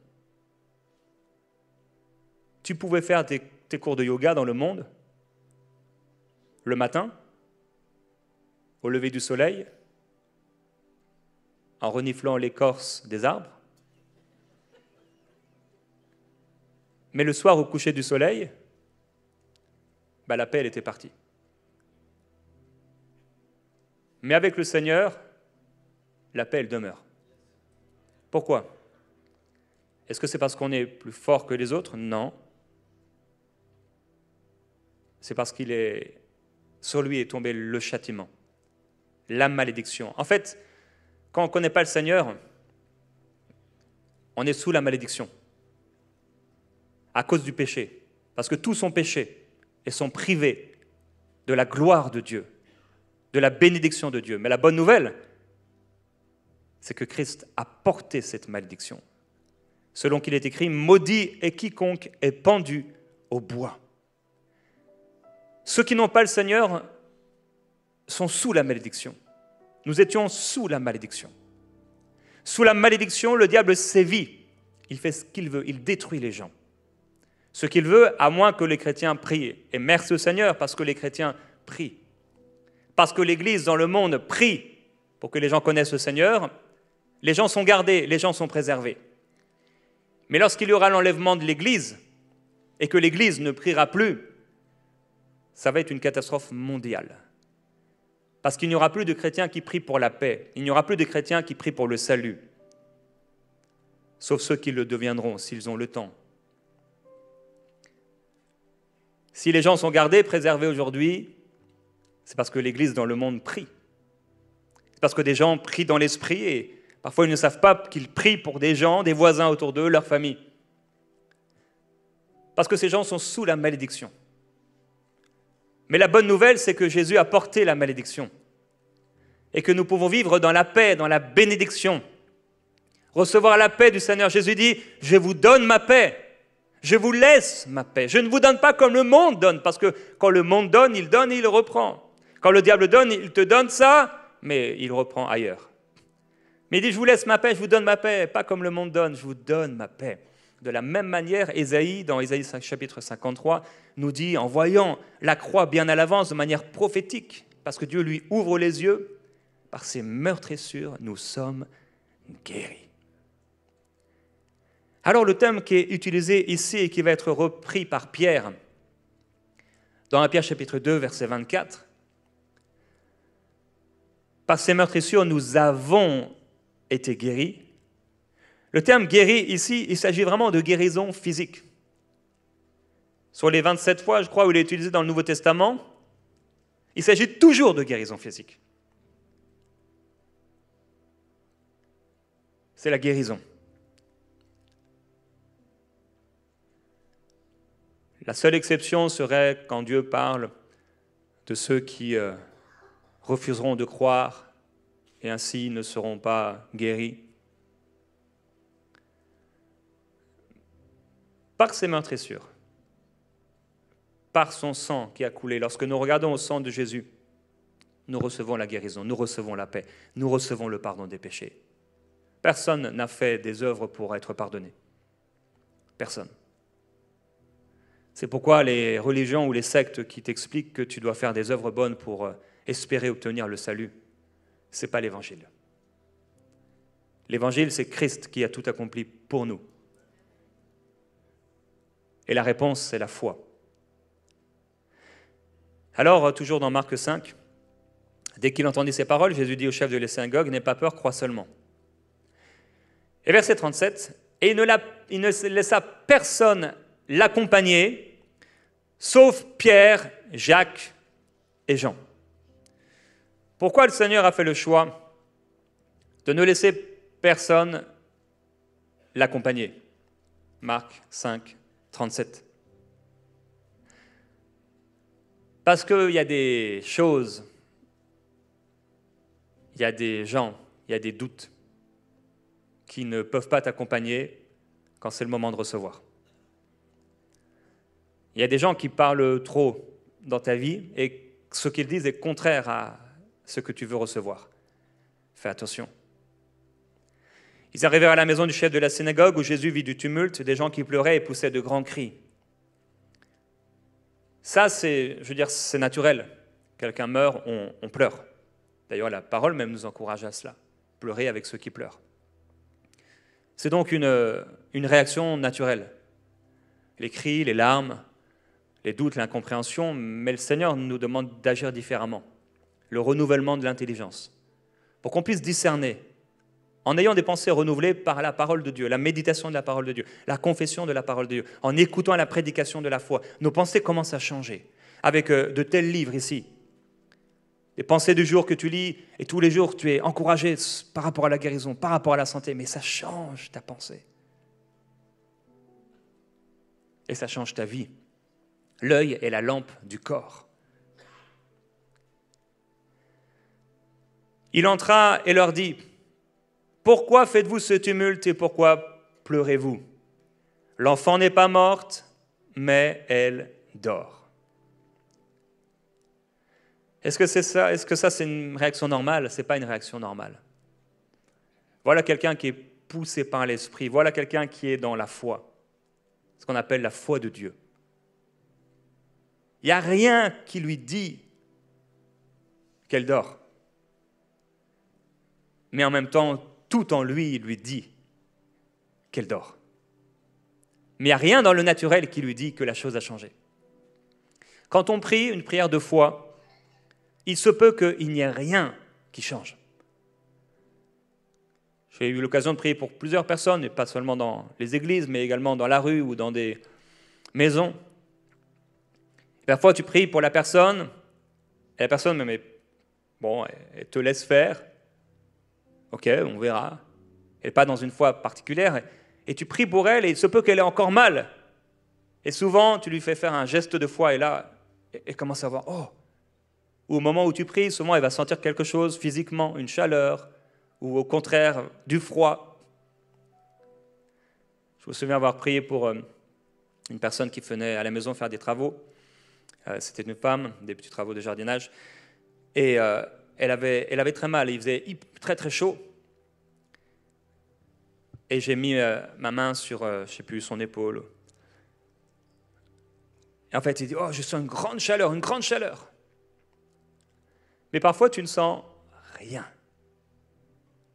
[SPEAKER 1] Tu pouvais faire tes cours de yoga dans le monde, le matin, au lever du soleil, en reniflant l'écorce des arbres. Mais le soir, au coucher du soleil, la paix, elle était partie. Mais avec le Seigneur, la paix, elle demeure. Pourquoi? Est-ce que c'est parce qu'on est plus fort que les autres? Non. C'est parce sur lui est tombé le châtiment, la malédiction. En fait, quand on ne connaît pas le Seigneur, on est sous la malédiction, à cause du péché. Parce que tous sont péchés et sont privés de la gloire de Dieu, de la bénédiction de Dieu. Mais la bonne nouvelle, c'est que Christ a porté cette malédiction. Selon qu'il est écrit, « Maudit est quiconque est pendu au bois ». Ceux qui n'ont pas le Seigneur sont sous la malédiction. Nous étions sous la malédiction. Sous la malédiction, le diable sévit. Il fait ce qu'il veut, il détruit les gens. Ce qu'il veut, à moins que les chrétiens prient. Et merci au Seigneur parce que les chrétiens prient. Parce que l'Église dans le monde prie pour que les gens connaissent le Seigneur, les gens sont gardés, les gens sont préservés. Mais lorsqu'il y aura l'enlèvement de l'Église et que l'Église ne priera plus, ça va être une catastrophe mondiale. Parce qu'il n'y aura plus de chrétiens qui prient pour la paix. Il n'y aura plus de chrétiens qui prient pour le salut. Sauf ceux qui le deviendront s'ils ont le temps. Si les gens sont gardés, préservés aujourd'hui, c'est parce que l'Église dans le monde prie. C'est parce que des gens prient dans l'esprit et parfois ils ne savent pas qu'ils prient pour des gens, des voisins autour d'eux, leur famille. Parce que ces gens sont sous la malédiction. Mais la bonne nouvelle, c'est que Jésus a porté la malédiction et que nous pouvons vivre dans la paix, dans la bénédiction, recevoir la paix du Seigneur. Jésus dit, je vous donne ma paix, je vous laisse ma paix. Je ne vous donne pas comme le monde donne, parce que quand le monde donne et il reprend. Quand le diable donne, il te donne ça, mais il reprend ailleurs. Mais il dit, je vous laisse ma paix, je vous donne ma paix, pas comme le monde donne, je vous donne ma paix. De la même manière, Ésaïe, dans Ésaïe chapitre 53, nous dit, en voyant la croix bien à l'avance, de manière prophétique, parce que Dieu lui ouvre les yeux, par ses meurtrissures, nous sommes guéris. Alors le thème qui est utilisé ici et qui va être repris par Pierre, dans 1 Pierre chapitre 2, verset 24, Par ses meurtrissures, nous avons été guéris. Le terme guéri ici, il s'agit vraiment de guérison physique. Sur les 27 fois, je crois, où il est utilisé dans le Nouveau Testament, il s'agit toujours de guérison physique. C'est la guérison. La seule exception serait quand Dieu parle de ceux qui refuseront de croire et ainsi ne seront pas guéris. Par ses meurtrissures, par son sang qui a coulé, lorsque nous regardons au sang de Jésus, nous recevons la guérison, nous recevons la paix, nous recevons le pardon des péchés. Personne n'a fait des œuvres pour être pardonné. Personne. C'est pourquoi les religions ou les sectes qui t'expliquent que tu dois faire des œuvres bonnes pour espérer obtenir le salut, ce n'est pas l'Évangile. L'Évangile, c'est Christ qui a tout accompli pour nous. Et la réponse, c'est la foi. Alors, toujours dans Marc 5, dès qu'il entendit ces paroles, Jésus dit au chef de la synagogue, « N'aie pas peur, crois seulement. » Et verset 37, « Et il ne laissa personne l'accompagner, sauf Pierre, Jacques et Jean. » Pourquoi le Seigneur a fait le choix de ne laisser personne l'accompagner? Marc 5, 37. Parce qu'il y a des choses, il y a des gens, il y a des doutes qui ne peuvent pas t'accompagner quand c'est le moment de recevoir. Il y a des gens qui parlent trop dans ta vie et ce qu'ils disent est contraire à ce que tu veux recevoir. Fais attention. Ils arrivèrent à la maison du chef de la synagogue où Jésus vit du tumulte, des gens qui pleuraient et poussaient de grands cris. Ça, c'est naturel. Quelqu'un meurt, on pleure. D'ailleurs, la parole même nous encourage à cela. Pleurer avec ceux qui pleurent. C'est donc une réaction naturelle. Les cris, les larmes, les doutes, l'incompréhension, mais le Seigneur nous demande d'agir différemment. Le renouvellement de l'intelligence. Pour qu'on puisse discerner, en ayant des pensées renouvelées par la parole de Dieu, la méditation de la parole de Dieu, la confession de la parole de Dieu, en écoutant la prédication de la foi, nos pensées commencent à changer. Avec de tels livres ici, les pensées du jour que tu lis, et tous les jours tu es encouragé par rapport à la guérison, par rapport à la santé, mais ça change ta pensée. Et ça change ta vie. L'œil est la lampe du corps. Il entra et leur dit, « Pourquoi faites-vous ce tumulte et pourquoi pleurez-vous? L'enfant n'est pas morte, mais elle dort. » Est-ce que ça c'est une réaction normale? Ce n'est pas une réaction normale. Voilà quelqu'un qui est poussé par l'esprit. Voilà quelqu'un qui est dans la foi. Ce qu'on appelle la foi de Dieu. Il n'y a rien qui lui dit qu'elle dort. Mais en même temps, tout en lui dit qu'elle dort. Mais il n'y a rien dans le naturel qui lui dit que la chose a changé. Quand on prie une prière de foi, il se peut qu'il n'y ait rien qui change. J'ai eu l'occasion de prier pour plusieurs personnes, et pas seulement dans les églises, mais également dans la rue ou dans des maisons. Et parfois, tu pries pour la personne, et la personne, elle te laisse faire. Ok, on verra. Elle n'est pas dans une foi particulière. Et tu pries pour elle, et il se peut qu'elle ait encore mal. Et souvent, tu lui fais faire un geste de foi, et là, elle commence à voir, oh. Ou au moment où tu pries, souvent, elle va sentir quelque chose physiquement, une chaleur, ou au contraire, du froid. Je me souviens avoir prié pour une personne qui venait à la maison faire des travaux. C'était une femme, des petits travaux de jardinage. Et elle avait très mal, il faisait très très chaud. Et j'ai mis ma main sur, je ne sais plus, son épaule. Et en fait, il dit, oh, je sens une grande chaleur. Mais parfois, tu ne sens rien.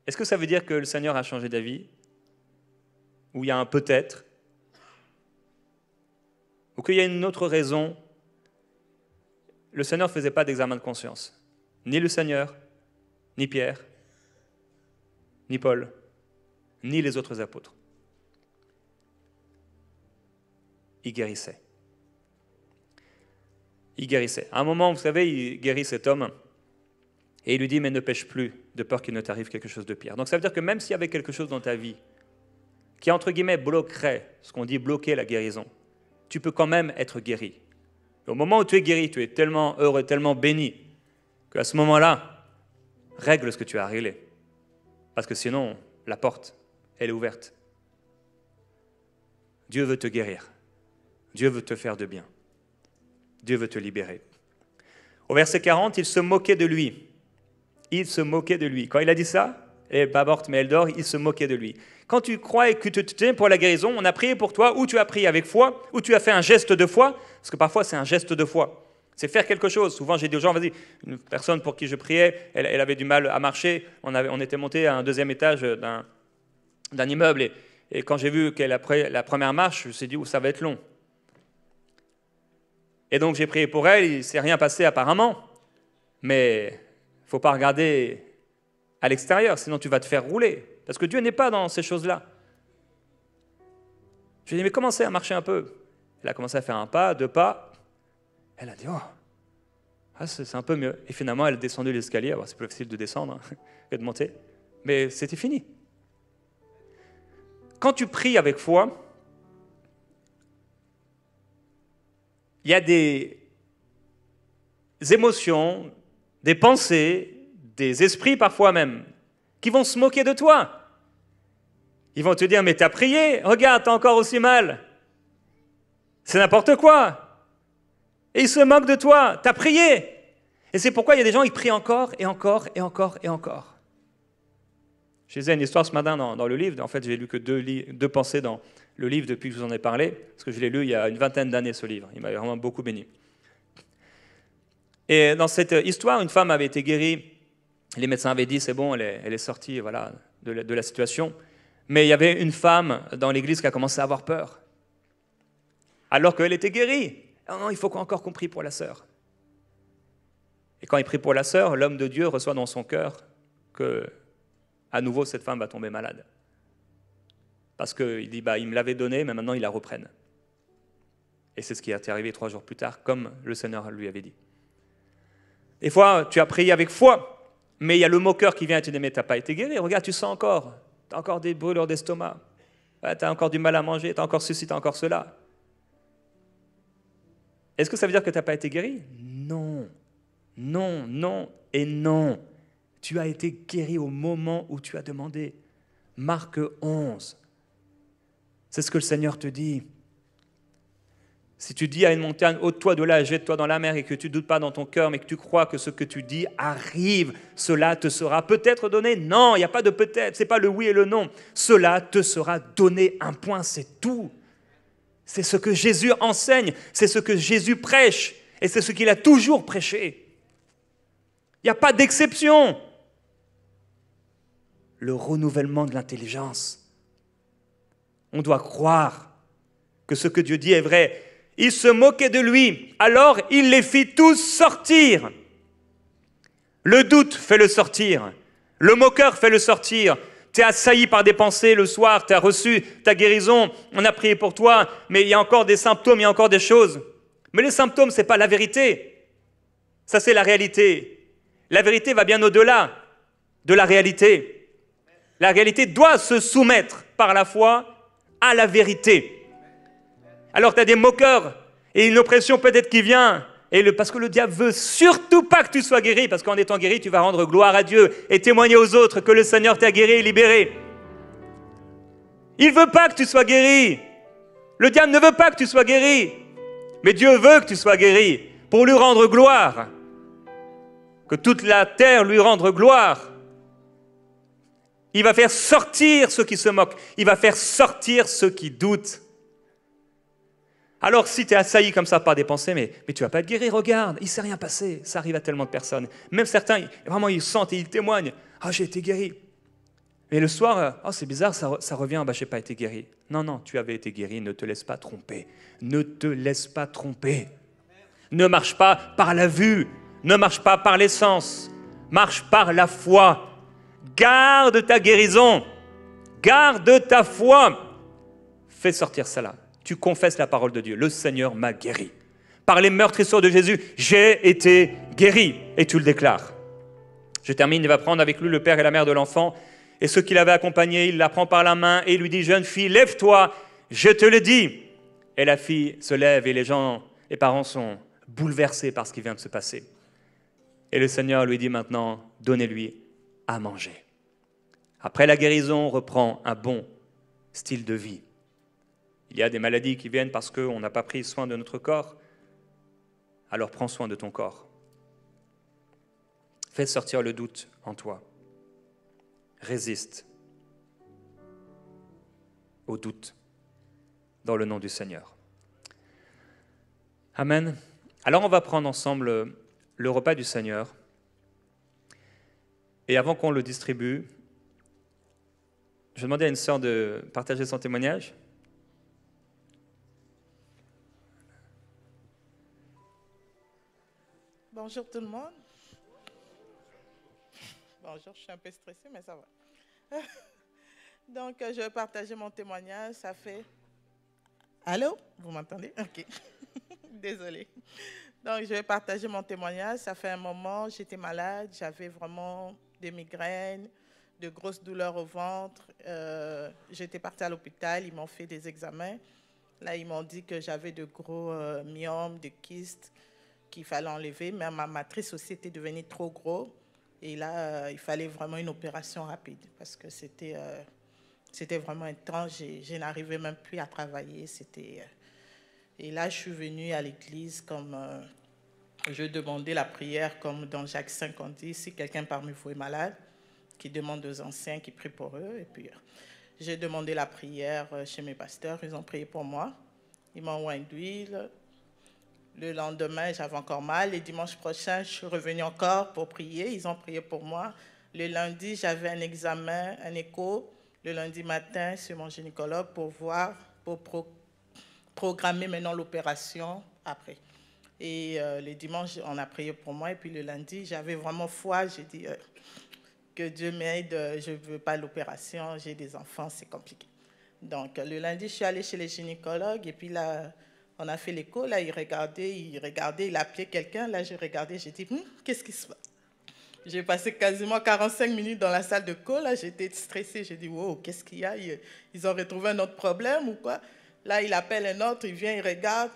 [SPEAKER 1] Est-ce que ça veut dire que le Seigneur a changé d'avis? Ou il y a un peut-être? Ou qu'il y a une autre raison? Le Seigneur ne faisait pas d'examen de conscience. Ni le Seigneur, ni Pierre, ni Paul, ni les autres apôtres. Il guérissait. Il guérissait. À un moment, vous savez, il guérit cet homme et il lui dit « Mais ne pêche plus, de peur qu'il ne t'arrive quelque chose de pire. » Donc ça veut dire que même s'il y avait quelque chose dans ta vie qui, entre guillemets, bloquerait, ce qu'on dit bloquer la guérison, tu peux quand même être guéri. Et au moment où tu es guéri, tu es tellement heureux, tellement béni, qu'à ce moment-là, règle ce que tu as réglé. Parce que sinon, la porte, elle est ouverte. Dieu veut te guérir. Dieu veut te faire de bien. Dieu veut te libérer. Au verset 40, il se moquait de lui. Il se moquait de lui. Quand il a dit ça, elle pas morte mais elle dort, il se moquait de lui. Quand tu crois et que tu te tiens pour la guérison, on a prié pour toi, ou tu as prié avec foi, ou tu as fait un geste de foi, parce que parfois c'est un geste de foi. C'est faire quelque chose. Souvent j'ai dit aux gens, vas-y, une personne pour qui je priais, elle avait du mal à marcher, on était monté à un deuxième étage d'un immeuble, et quand j'ai vu qu'elle après la première marche, je me suis dit, ça va être long. Et donc j'ai prié pour elle, il ne s'est rien passé apparemment, mais il ne faut pas regarder à l'extérieur, sinon tu vas te faire rouler, parce que Dieu n'est pas dans ces choses-là. Je lui ai dit, mais commencez à marcher un peu. Elle a commencé à faire un pas, 2 pas, elle a dit, oh, c'est un peu mieux. Et finalement, elle a descendu l'escalier, c'est plus facile de descendre que de monter, mais c'était fini. Quand tu pries avec foi, il y a des émotions, des pensées, des esprits parfois même, qui vont se moquer de toi. Ils vont te dire, mais t'as prié, regarde, t'as encore aussi mal. C'est n'importe quoi. Et ils se moquent de toi, t'as prié. Et c'est pourquoi il y a des gens qui prient encore, et encore, et encore, et encore. Je lisais une histoire ce matin dans le livre. En fait, j'ai lu que 2 pensées dans le livre depuis que je vous en ai parlé, parce que je l'ai lu il y a une 20aine d'années, ce livre. Il m'avait vraiment beaucoup béni. Et dans cette histoire, une femme avait été guérie. Les médecins avaient dit, c'est bon, elle est sortie voilà, de la situation. Mais il y avait une femme dans l'église qui a commencé à avoir peur, alors qu'elle était guérie. Oh non, il faut encore qu'on prie pour la sœur. Et quand il prie pour la sœur, l'homme de Dieu reçoit dans son cœur que, à nouveau, cette femme va tomber malade. Parce qu'il dit, il me l'avait donné, mais maintenant il la reprenne. Et c'est ce qui est arrivé 3 jours plus tard, comme le Seigneur lui avait dit. Des fois, tu as prié avec foi, mais il y a le moqueur qui vient et te dit, mais tu n'as pas été guéri, regarde, tu sens encore, tu as encore des brûlures d'estomac, tu as encore du mal à manger, tu as encore ceci, tu as encore cela. Est-ce que ça veut dire que tu n'as pas été guéri? Non, non, non et non. Tu as été guéri au moment où tu as demandé. Marc 11. C'est ce que le Seigneur te dit. Si tu dis à une montagne, ôte-toi de là, jette-toi dans la mer, et que tu ne doutes pas dans ton cœur, mais que tu crois que ce que tu dis arrive, cela te sera peut-être donné. Non, il n'y a pas de peut-être, ce n'est pas le oui et le non. Cela te sera donné, un point, c'est tout. C'est ce que Jésus enseigne, c'est ce que Jésus prêche, et c'est ce qu'il a toujours prêché. Il n'y a pas d'exception. Le renouvellement de l'intelligence. On doit croire que ce que Dieu dit est vrai. Il se moquait de lui, alors il les fit tous sortir. Le doute fait le sortir, le moqueur fait le sortir. Tu es assailli par des pensées le soir, tu as reçu ta guérison, on a prié pour toi, mais il y a encore des symptômes, il y a encore des choses. Mais les symptômes, ce n'est pas la vérité. Ça, c'est la réalité. La vérité va bien au-delà de la réalité. La réalité doit se soumettre par la foi à la vérité. Alors tu as des moqueurs et une oppression peut-être qui vient, parce que le diable veut surtout pas que tu sois guéri, parce qu'en étant guéri, tu vas rendre gloire à Dieu et témoigner aux autres que le Seigneur t'a guéri et libéré. Il ne veut pas que tu sois guéri. Le diable ne veut pas que tu sois guéri. Mais Dieu veut que tu sois guéri pour lui rendre gloire. Que toute la terre lui rende gloire. Il va faire sortir ceux qui se moquent. Il va faire sortir ceux qui doutent. Alors si tu es assailli comme ça par des pensées, mais tu ne vas pas être guéri, regarde, il ne s'est rien passé. Ça arrive à tellement de personnes. Même certains, vraiment, ils sentent et ils témoignent. Ah, j'ai été guéri. Mais le soir, c'est bizarre, ça revient, je n'ai pas été guéri. Non, tu avais été guéri, ne te laisse pas tromper. Ne te laisse pas tromper. Ne marche pas par la vue, ne marche pas par les sens. Marche par la foi. Garde ta guérison. Garde ta foi. Fais sortir cela. Tu confesses la parole de Dieu. Le Seigneur m'a guéri. Par les meurtrissures de Jésus, j'ai été guéri. Et tu le déclares. Je termine, il va prendre avec lui le père et la mère de l'enfant. Et ceux qui l'avaient accompagné, il la prend par la main et lui dit, jeune fille, lève-toi, je te le dis. Et la fille se lève et les parents sont bouleversés par ce qui vient de se passer. Et le Seigneur lui dit maintenant, donnez-lui à manger. Après la guérison, on reprend un bon style de vie. Il y a des maladies qui viennent parce qu'on n'a pas pris soin de notre corps. Alors prends soin de ton corps. Fais sortir le doute en toi. Résiste au doute dans le nom du Seigneur. Amen. Alors on va prendre ensemble le repas du Seigneur. Et avant qu'on le distribue, je vais demander à une sœur de partager son témoignage.
[SPEAKER 3] Bonjour tout le monde. Bonjour, je suis un peu stressée, mais ça va. Donc, je vais partager mon témoignage. Ça fait... Allô? Vous m'entendez? Ok. Désolée. Donc, je vais partager mon témoignage. Ça fait un moment, j'étais malade. J'avais vraiment des migraines, de grosses douleurs au ventre. J'étais partie à l'hôpital. Ils m'ont fait des examens. Là, ils m'ont dit que j'avais de gros myomes, des kystes qu'il fallait enlever. Mais ma matrice aussi était devenue trop gros. Et là, il fallait vraiment une opération rapide parce que c'était vraiment intense. Je n'arrivais même plus à travailler. Et là, je suis venue à l'église comme je demandais la prière, comme dans Jacques 5, on dit, si quelqu'un parmi vous est malade, qui demande aux anciens qui prient pour eux. Et puis, j'ai demandé la prière chez mes pasteurs. Ils ont prié pour moi. Ils m'ont oint d'huile. Le lendemain, j'avais encore mal. Le dimanche prochain, je suis revenue encore pour prier. Ils ont prié pour moi. Le lundi, j'avais un examen, un écho. Le lundi matin, c'est mon gynécologue pour voir, pour programmer maintenant l'opération après. Et le dimanche, on a prié pour moi. Et puis le lundi, j'avais vraiment foi. J'ai dit que Dieu m'aide. Je ne veux pas l'opération. J'ai des enfants, c'est compliqué. Donc le lundi, je suis allée chez les gynécologues. Et puis là, on a fait l'écho, là, il regardait, il appelait quelqu'un. Là, j'ai regardé, j'ai dit, qu'est-ce qui se passe? J'ai passé quasiment 45 minutes dans la salle de call. Là, j'étais stressée. J'ai dit, wow, qu'est-ce qu'il y a? Ils ont retrouvé un autre problème ou quoi? Là, il appelle un autre, il vient, il regarde.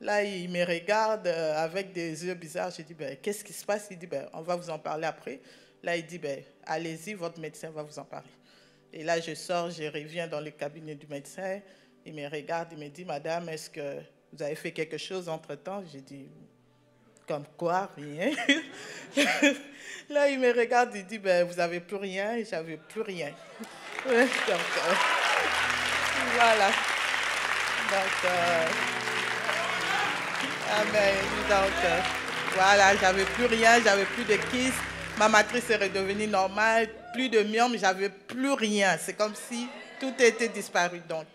[SPEAKER 3] Là, il me regarde avec des yeux bizarres. J'ai dit, qu'est-ce qui se passe? Il dit, on va vous en parler après. Là, il dit, allez-y, votre médecin va vous en parler. Et là, je sors, je reviens dans le cabinet du médecin. Il me regarde, il me dit, madame, est-ce que vous avez fait quelque chose entre-temps? J'ai dit, comme quoi? Rien. Là, il me regarde, il dit, vous n'avez plus rien. Et j'avais plus rien. Donc, voilà. Donc, amen. Donc, voilà, j'avais plus rien, j'avais plus de kystes. Ma matrice est redevenue normale, plus de myomes, j'avais plus rien. C'est comme si tout était disparu. Donc,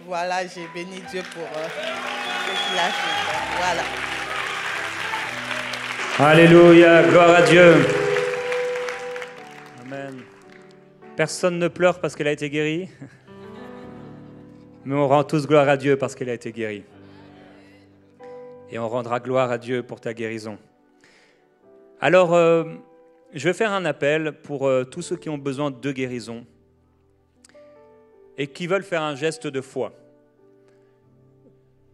[SPEAKER 3] voilà, j'ai béni Dieu pour ce qu'il a fait. Voilà.
[SPEAKER 1] Alléluia, gloire à Dieu. Amen. Personne ne pleure parce qu'elle a été guérie, mais on rend tous gloire à Dieu parce qu'elle a été guérie. Et on rendra gloire à Dieu pour ta guérison. Alors, je vais faire un appel pour tous ceux qui ont besoin de guérison et qui veulent faire un geste de foi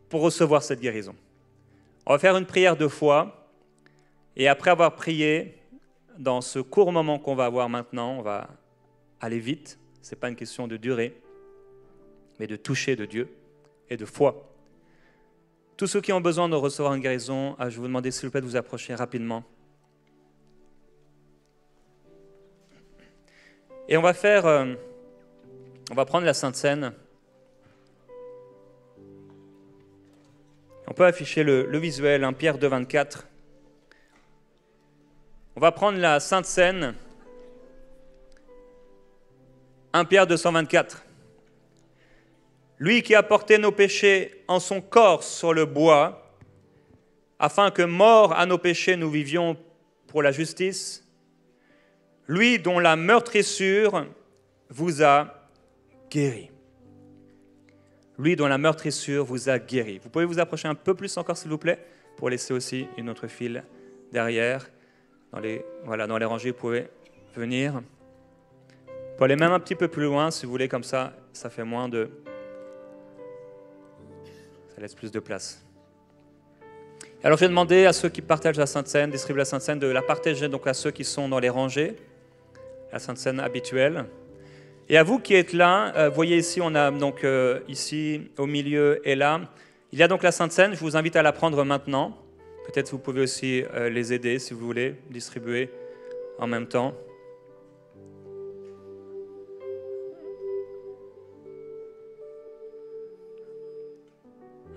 [SPEAKER 1] pour recevoir cette guérison. On va faire une prière de foi et après avoir prié, dans ce court moment qu'on va avoir maintenant, on va aller vite, ce n'est pas une question de durée, mais de toucher de Dieu et de foi. Tous ceux qui ont besoin de recevoir une guérison, je vais vous demander s'il vous plaît de vous approcher rapidement. Et on va prendre la Sainte Seine. On peut afficher le visuel, Pierre 2, 24. On va prendre la Sainte Seine, 1 Pierre 224. Lui qui a porté nos péchés en son corps sur le bois, afin que, morts à nos péchés, nous vivions pour la justice, lui dont la meurtrissure vous a guéri. Lui dont la meurtrissure vous a guéri. Vous pouvez vous approcher un peu plus encore, s'il vous plaît, pour laisser aussi une autre file derrière. Dans les rangées, vous pouvez venir. Vous pouvez aller même un petit peu plus loin, si vous voulez, comme ça, ça fait moins de... Ça laisse plus de place. Alors, je vais demander à ceux qui partagent la Sainte Seine, distribuent la Sainte Seine, de la partager donc à ceux qui sont dans les rangées, la Sainte Seine habituelle. Et à vous qui êtes là, voyez ici, on a donc ici, au milieu et là, il y a donc la Sainte Seine, je vous invite à la prendre maintenant. Peut-être vous pouvez aussi les aider, si vous voulez, distribuer en même temps.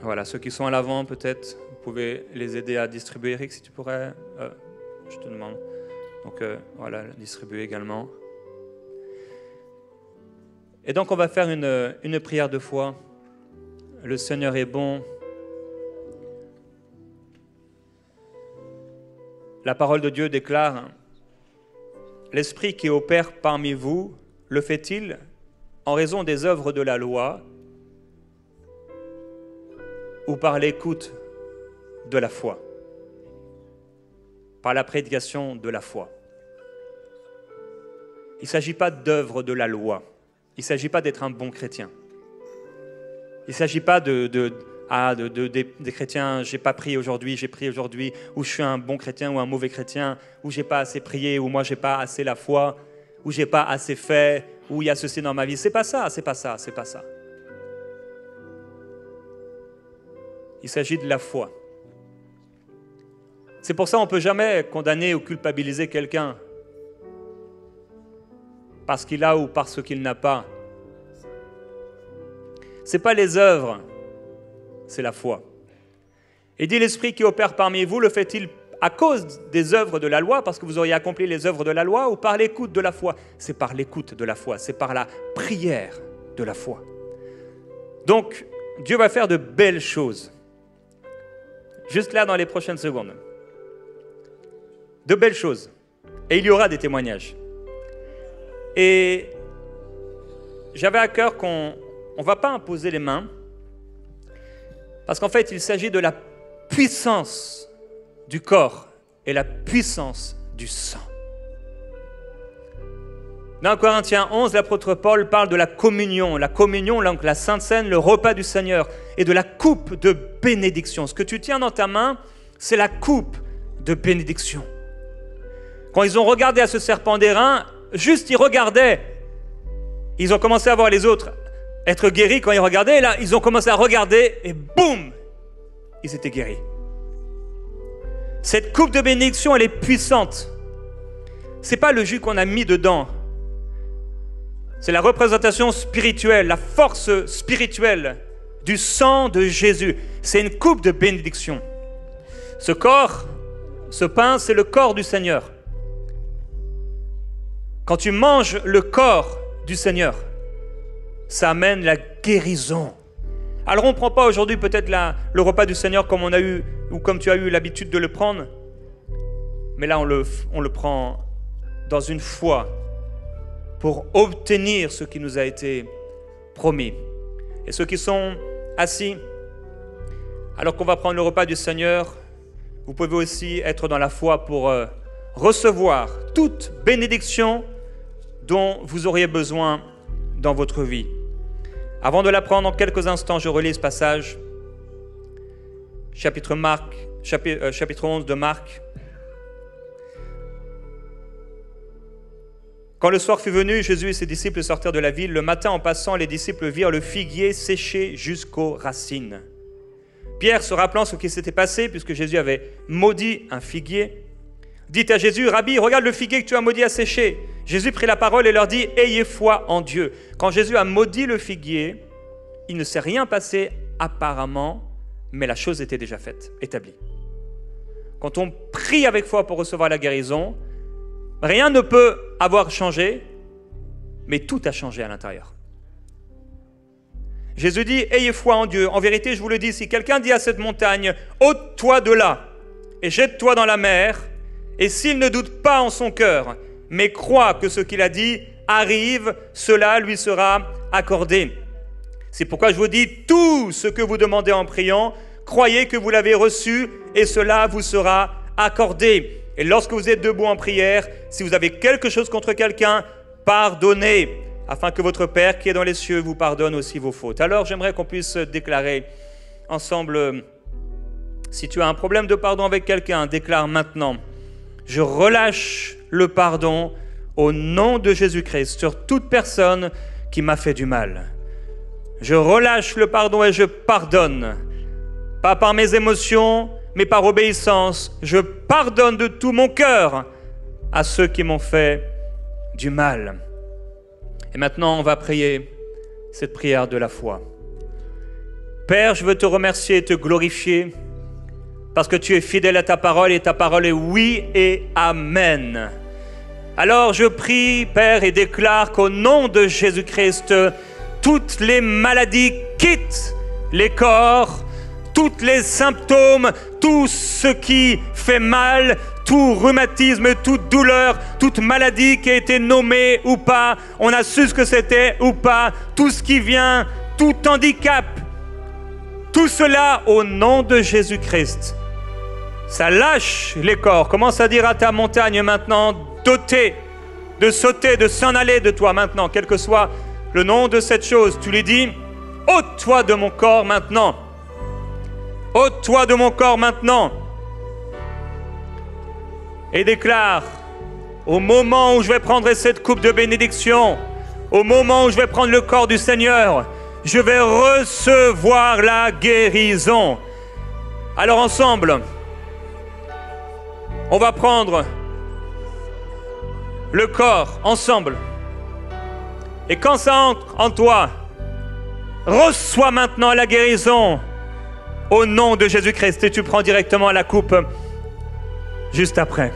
[SPEAKER 1] Voilà, ceux qui sont à l'avant, peut-être, vous pouvez les aider à distribuer. Eric, si tu pourrais, je te demande. Donc voilà, distribuer également. Et donc on va faire une prière de foi. Le Seigneur est bon. La parole de Dieu déclare, « L'Esprit qui opère parmi vous, le fait-il en raison des œuvres de la loi ou par l'écoute de la foi, par la prédication de la foi ?» Il ne s'agit pas d'œuvres de la loi. Il ne s'agit pas d'être un bon chrétien. Il ne s'agit pas des chrétiens, j'ai pas prié aujourd'hui, j'ai prié aujourd'hui, ou je suis un bon chrétien ou un mauvais chrétien, ou j'ai pas assez prié, ou moi j'ai pas assez la foi, ou j'ai pas assez fait, ou il y a ceci dans ma vie. C'est pas ça, c'est pas ça, c'est pas ça. Il s'agit de la foi. C'est pour ça qu'on ne peut jamais condamner ou culpabiliser quelqu'un parce qu'il a ou parce qu'il n'a pas. Ce n'est pas les œuvres, c'est la foi. Et dit l'Esprit qui opère parmi vous, le fait-il à cause des œuvres de la loi, parce que vous auriez accompli les œuvres de la loi, ou par l'écoute de la foi? C'est par l'écoute de la foi, c'est par la prière de la foi. Donc, Dieu va faire de belles choses. Juste là, dans les prochaines secondes. De belles choses. Et il y aura des témoignages. Et j'avais à cœur qu'on ne va pas imposer les mains, parce qu'en fait, il s'agit de la puissance du corps et la puissance du sang. Dans Corinthiens 11, l'apôtre Paul parle de la communion, donc la Sainte Seine, le repas du Seigneur, et de la coupe de bénédiction. Ce que tu tiens dans ta main, c'est la coupe de bénédiction. Quand ils ont regardé à ce serpent d'airain, juste ils regardaient. Ils ont commencé à voir les autres être guéris quand ils regardaient, et là, ils ont commencé à regarder, et boum, ils étaient guéris. Cette coupe de bénédiction, elle est puissante. Ce n'est pas le jus qu'on a mis dedans. C'est la représentation spirituelle, la force spirituelle du sang de Jésus. C'est une coupe de bénédiction. Ce corps, ce pain, c'est le corps du Seigneur. Quand tu manges le corps du Seigneur, ça amène la guérison. Alors on ne prend pas aujourd'hui peut-être le repas du Seigneur comme on a eu, ou comme tu as eu l'habitude de le prendre, mais là on le prend dans une foi pour obtenir ce qui nous a été promis. Et ceux qui sont assis, alors qu'on va prendre le repas du Seigneur, vous pouvez aussi être dans la foi pour recevoir toute bénédiction dont vous auriez besoin dans votre vie. Avant de la prendre, en quelques instants, je relis ce passage, chapitre 11 de Marc. Quand le soir fut venu, Jésus et ses disciples sortirent de la ville. Le matin, en passant, les disciples virent le figuier séché jusqu'aux racines. Pierre, se rappelant ce qui s'était passé, puisque Jésus avait maudit un figuier, dit à Jésus, « Rabbi, regarde le figuier que tu as maudit à sécher. » Jésus prit la parole et leur dit, « Ayez foi en Dieu. » Quand Jésus a maudit le figuier, il ne s'est rien passé apparemment, mais la chose était déjà faite, établie. Quand on prie avec foi pour recevoir la guérison, rien ne peut avoir changé, mais tout a changé à l'intérieur. Jésus dit, ayez foi en Dieu. En vérité, je vous le dis, si quelqu'un dit à cette montagne, ôte-toi de là et jette-toi dans la mer, et s'il ne doute pas en son cœur, mais croit que ce qu'il a dit arrive, cela lui sera accordé. C'est pourquoi je vous dis, tout ce que vous demandez en priant, croyez que vous l'avez reçu et cela vous sera accordé. Et lorsque vous êtes debout en prière, si vous avez quelque chose contre quelqu'un, pardonnez, afin que votre Père qui est dans les cieux vous pardonne aussi vos fautes. Alors j'aimerais qu'on puisse déclarer ensemble, si tu as un problème de pardon avec quelqu'un, déclare maintenant, je relâche le pardon au nom de Jésus-Christ sur toute personne qui m'a fait du mal. Je relâche le pardon et je pardonne, pas par mes émotions, mais par obéissance. Je pardonne de tout mon cœur à ceux qui m'ont fait du mal. Et maintenant, on va prier cette prière de la foi. Père, je veux te remercier et te glorifier parce que tu es fidèle à ta parole et ta parole est oui et amen. Alors je prie, Père, et déclare qu'au nom de Jésus-Christ, toutes les maladies quittent les corps, tous les symptômes, tout ce qui fait mal, tout rhumatisme, toute douleur, toute maladie qui a été nommée ou pas, on a su ce que c'était ou pas, tout ce qui vient, tout handicap, tout cela au nom de Jésus-Christ. Ça lâche les corps. Commence à dire à ta montagne maintenant d'ôter, de sauter, de s'en aller de toi maintenant, quel que soit le nom de cette chose. Tu lui dis, ôte-toi de mon corps maintenant. Ôte-toi de mon corps maintenant. Et déclare, au moment où je vais prendre cette coupe de bénédiction, au moment où je vais prendre le corps du Seigneur, je vais recevoir la guérison. Alors ensemble, on va prendre le corps ensemble. Et quand ça entre en toi, reçois maintenant la guérison au nom de Jésus-Christ. Et tu prends directement la coupe juste après.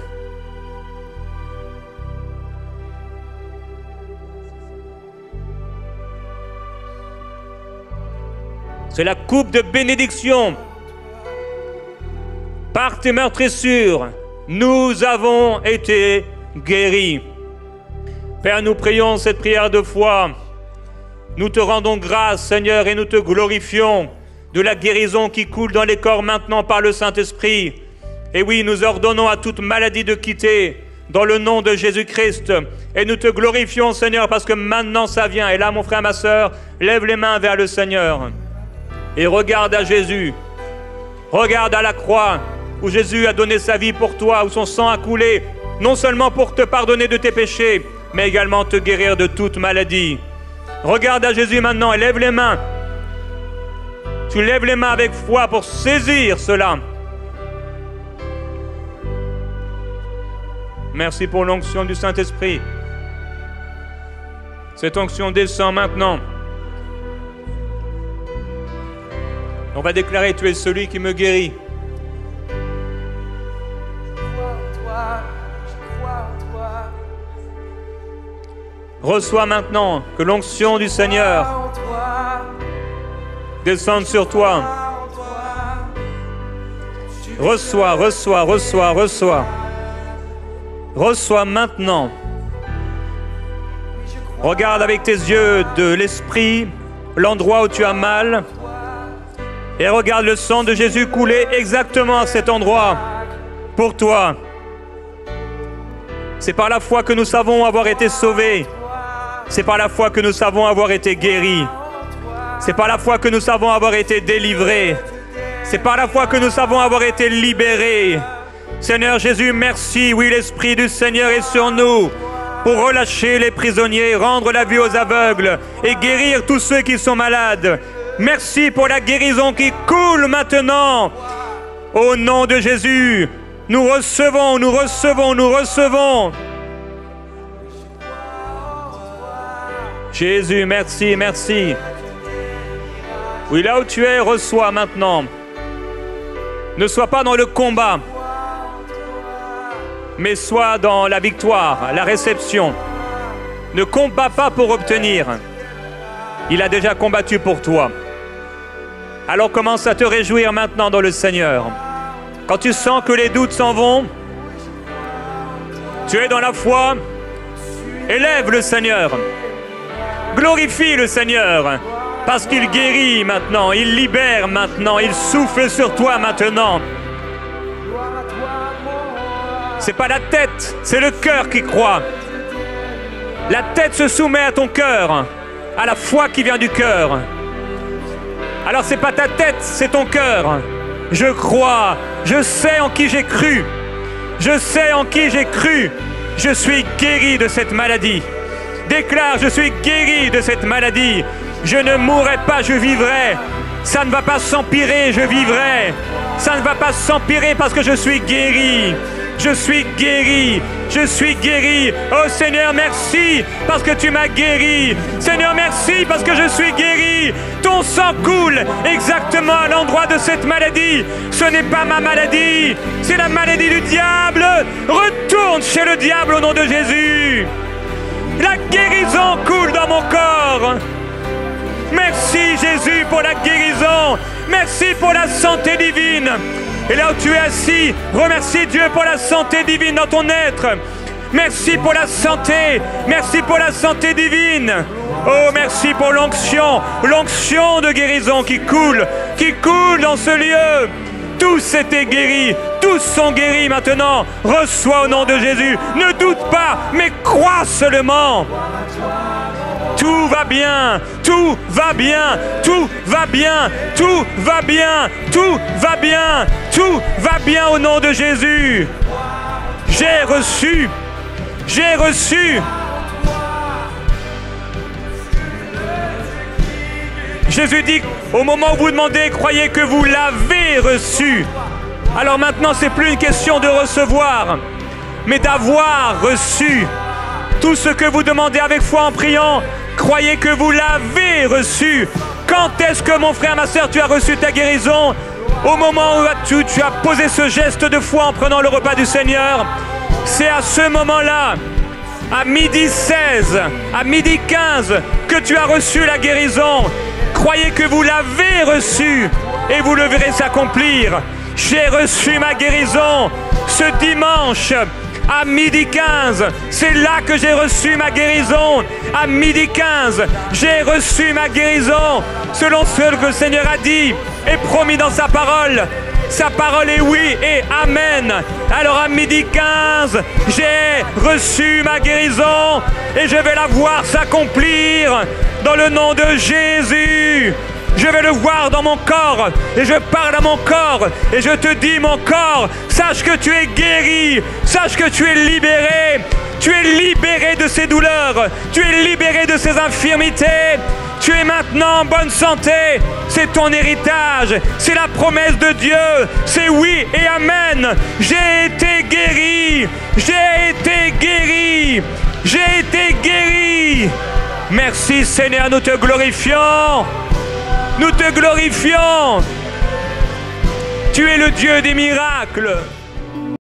[SPEAKER 1] C'est la coupe de bénédiction. Par tes meurtrissures, nous avons été guéris. Père, nous prions cette prière de foi. Nous te rendons grâce, Seigneur, et nous te glorifions de la guérison qui coule dans les corps maintenant par le Saint-Esprit. Et oui, nous ordonnons à toute maladie de quitter dans le nom de Jésus-Christ. Et nous te glorifions, Seigneur, parce que maintenant ça vient. Et là, mon frère, ma sœur, lève les mains vers le Seigneur. Et regarde à Jésus. Regarde à la croix où Jésus a donné sa vie pour toi, où son sang a coulé, non seulement pour te pardonner de tes péchés, mais également te guérir de toute maladie. Regarde à Jésus maintenant et lève les mains. Tu lèves les mains avec foi pour saisir cela. Merci pour l'onction du Saint-Esprit. Cette onction descend maintenant. On va déclarer, tu es celui qui me guérit. Reçois maintenant que l'onction du Seigneur descende sur toi. Reçois, reçois, reçois, reçois. Reçois maintenant. Regarde avec tes yeux de l'esprit l'endroit où tu as mal et regarde le sang de Jésus couler exactement à cet endroit pour toi. C'est par la foi que nous savons avoir été sauvés. C'est par la foi que nous savons avoir été guéris. C'est par la foi que nous savons avoir été délivrés. C'est par la foi que nous savons avoir été libérés. Seigneur Jésus, merci. Oui, l'Esprit du Seigneur est sur nous pour relâcher les prisonniers, rendre la vue aux aveugles et guérir tous ceux qui sont malades. Merci pour la guérison qui coule maintenant. Au nom de Jésus, nous recevons, nous recevons, nous recevons. Jésus, merci, merci. Oui, là où tu es, reçois maintenant. Ne sois pas dans le combat, mais sois dans la victoire, la réception. Ne combat pas pour obtenir. Il a déjà combattu pour toi. Alors commence à te réjouir maintenant dans le Seigneur. Quand tu sens que les doutes s'en vont, tu es dans la foi, Élève le Seigneur. Glorifie le Seigneur. Parce qu'il guérit maintenant, il libère maintenant, il souffle sur toi maintenant. C'est pas la tête, c'est le cœur qui croit. La tête se soumet à ton cœur, à la foi qui vient du cœur. Alors c'est pas ta tête, c'est ton cœur. Je crois, je sais en qui j'ai cru. Je sais en qui j'ai cru. Je suis guéri de cette maladie. Déclare, je suis guéri de cette maladie. Je ne mourrai pas, je vivrai. Ça ne va pas s'empirer, je vivrai. Ça ne va pas s'empirer parce que je suis guéri. Je suis guéri, je suis guéri. Oh Seigneur, merci parce que tu m'as guéri. Seigneur, merci parce que je suis guéri. Ton sang coule exactement à l'endroit de cette maladie. Ce n'est pas ma maladie, c'est la maladie du diable. Retourne chez le diable au nom de Jésus. La guérison coule dans mon corps. Merci Jésus pour la guérison. Merci pour la santé divine. Et là où tu es assis, remercie Dieu pour la santé divine dans ton être. Merci pour la santé. Merci pour la santé divine. Oh, merci pour l'onction de guérison qui coule dans ce lieu. Tous étaient guéris, tous sont guéris maintenant. Reçois au nom de Jésus. Ne doute pas, mais crois seulement. Tout va bien, tout va bien, tout va bien, tout va bien, tout va bien, tout va bien au nom de Jésus. J'ai reçu, j'ai reçu. Jésus dit, au moment où vous demandez, croyez que vous l'avez reçu. Alors maintenant, c'est plus une question de recevoir, mais d'avoir reçu. Tout ce que vous demandez avec foi en priant, croyez que vous l'avez reçu. Quand est-ce que, mon frère, ma soeur, tu as reçu ta guérison? Au moment où tu as posé ce geste de foi en prenant le repas du Seigneur. C'est à ce moment-là, à midi 16, à midi 15, que tu as reçu la guérison. Croyez que vous l'avez reçu et vous le verrez s'accomplir. J'ai reçu ma guérison ce dimanche. À midi 15, c'est là que j'ai reçu ma guérison. À midi 15, j'ai reçu ma guérison, selon ce que le Seigneur a dit et promis dans sa parole. Sa parole est oui et amen. Alors à midi 15, j'ai reçu ma guérison et je vais la voir s'accomplir dans le nom de Jésus. Je vais le voir dans mon corps et je parle à mon corps et je te dis, mon corps, sache que tu es guéri, sache que tu es libéré. Tu es libéré de ces douleurs, tu es libéré de ces infirmités. Tu es maintenant en bonne santé, c'est ton héritage, c'est la promesse de Dieu, c'est oui et amen. J'ai été guéri, j'ai été guéri, j'ai été guéri. Merci Seigneur, nous te glorifions. Nous te glorifions. Tu es le Dieu des miracles.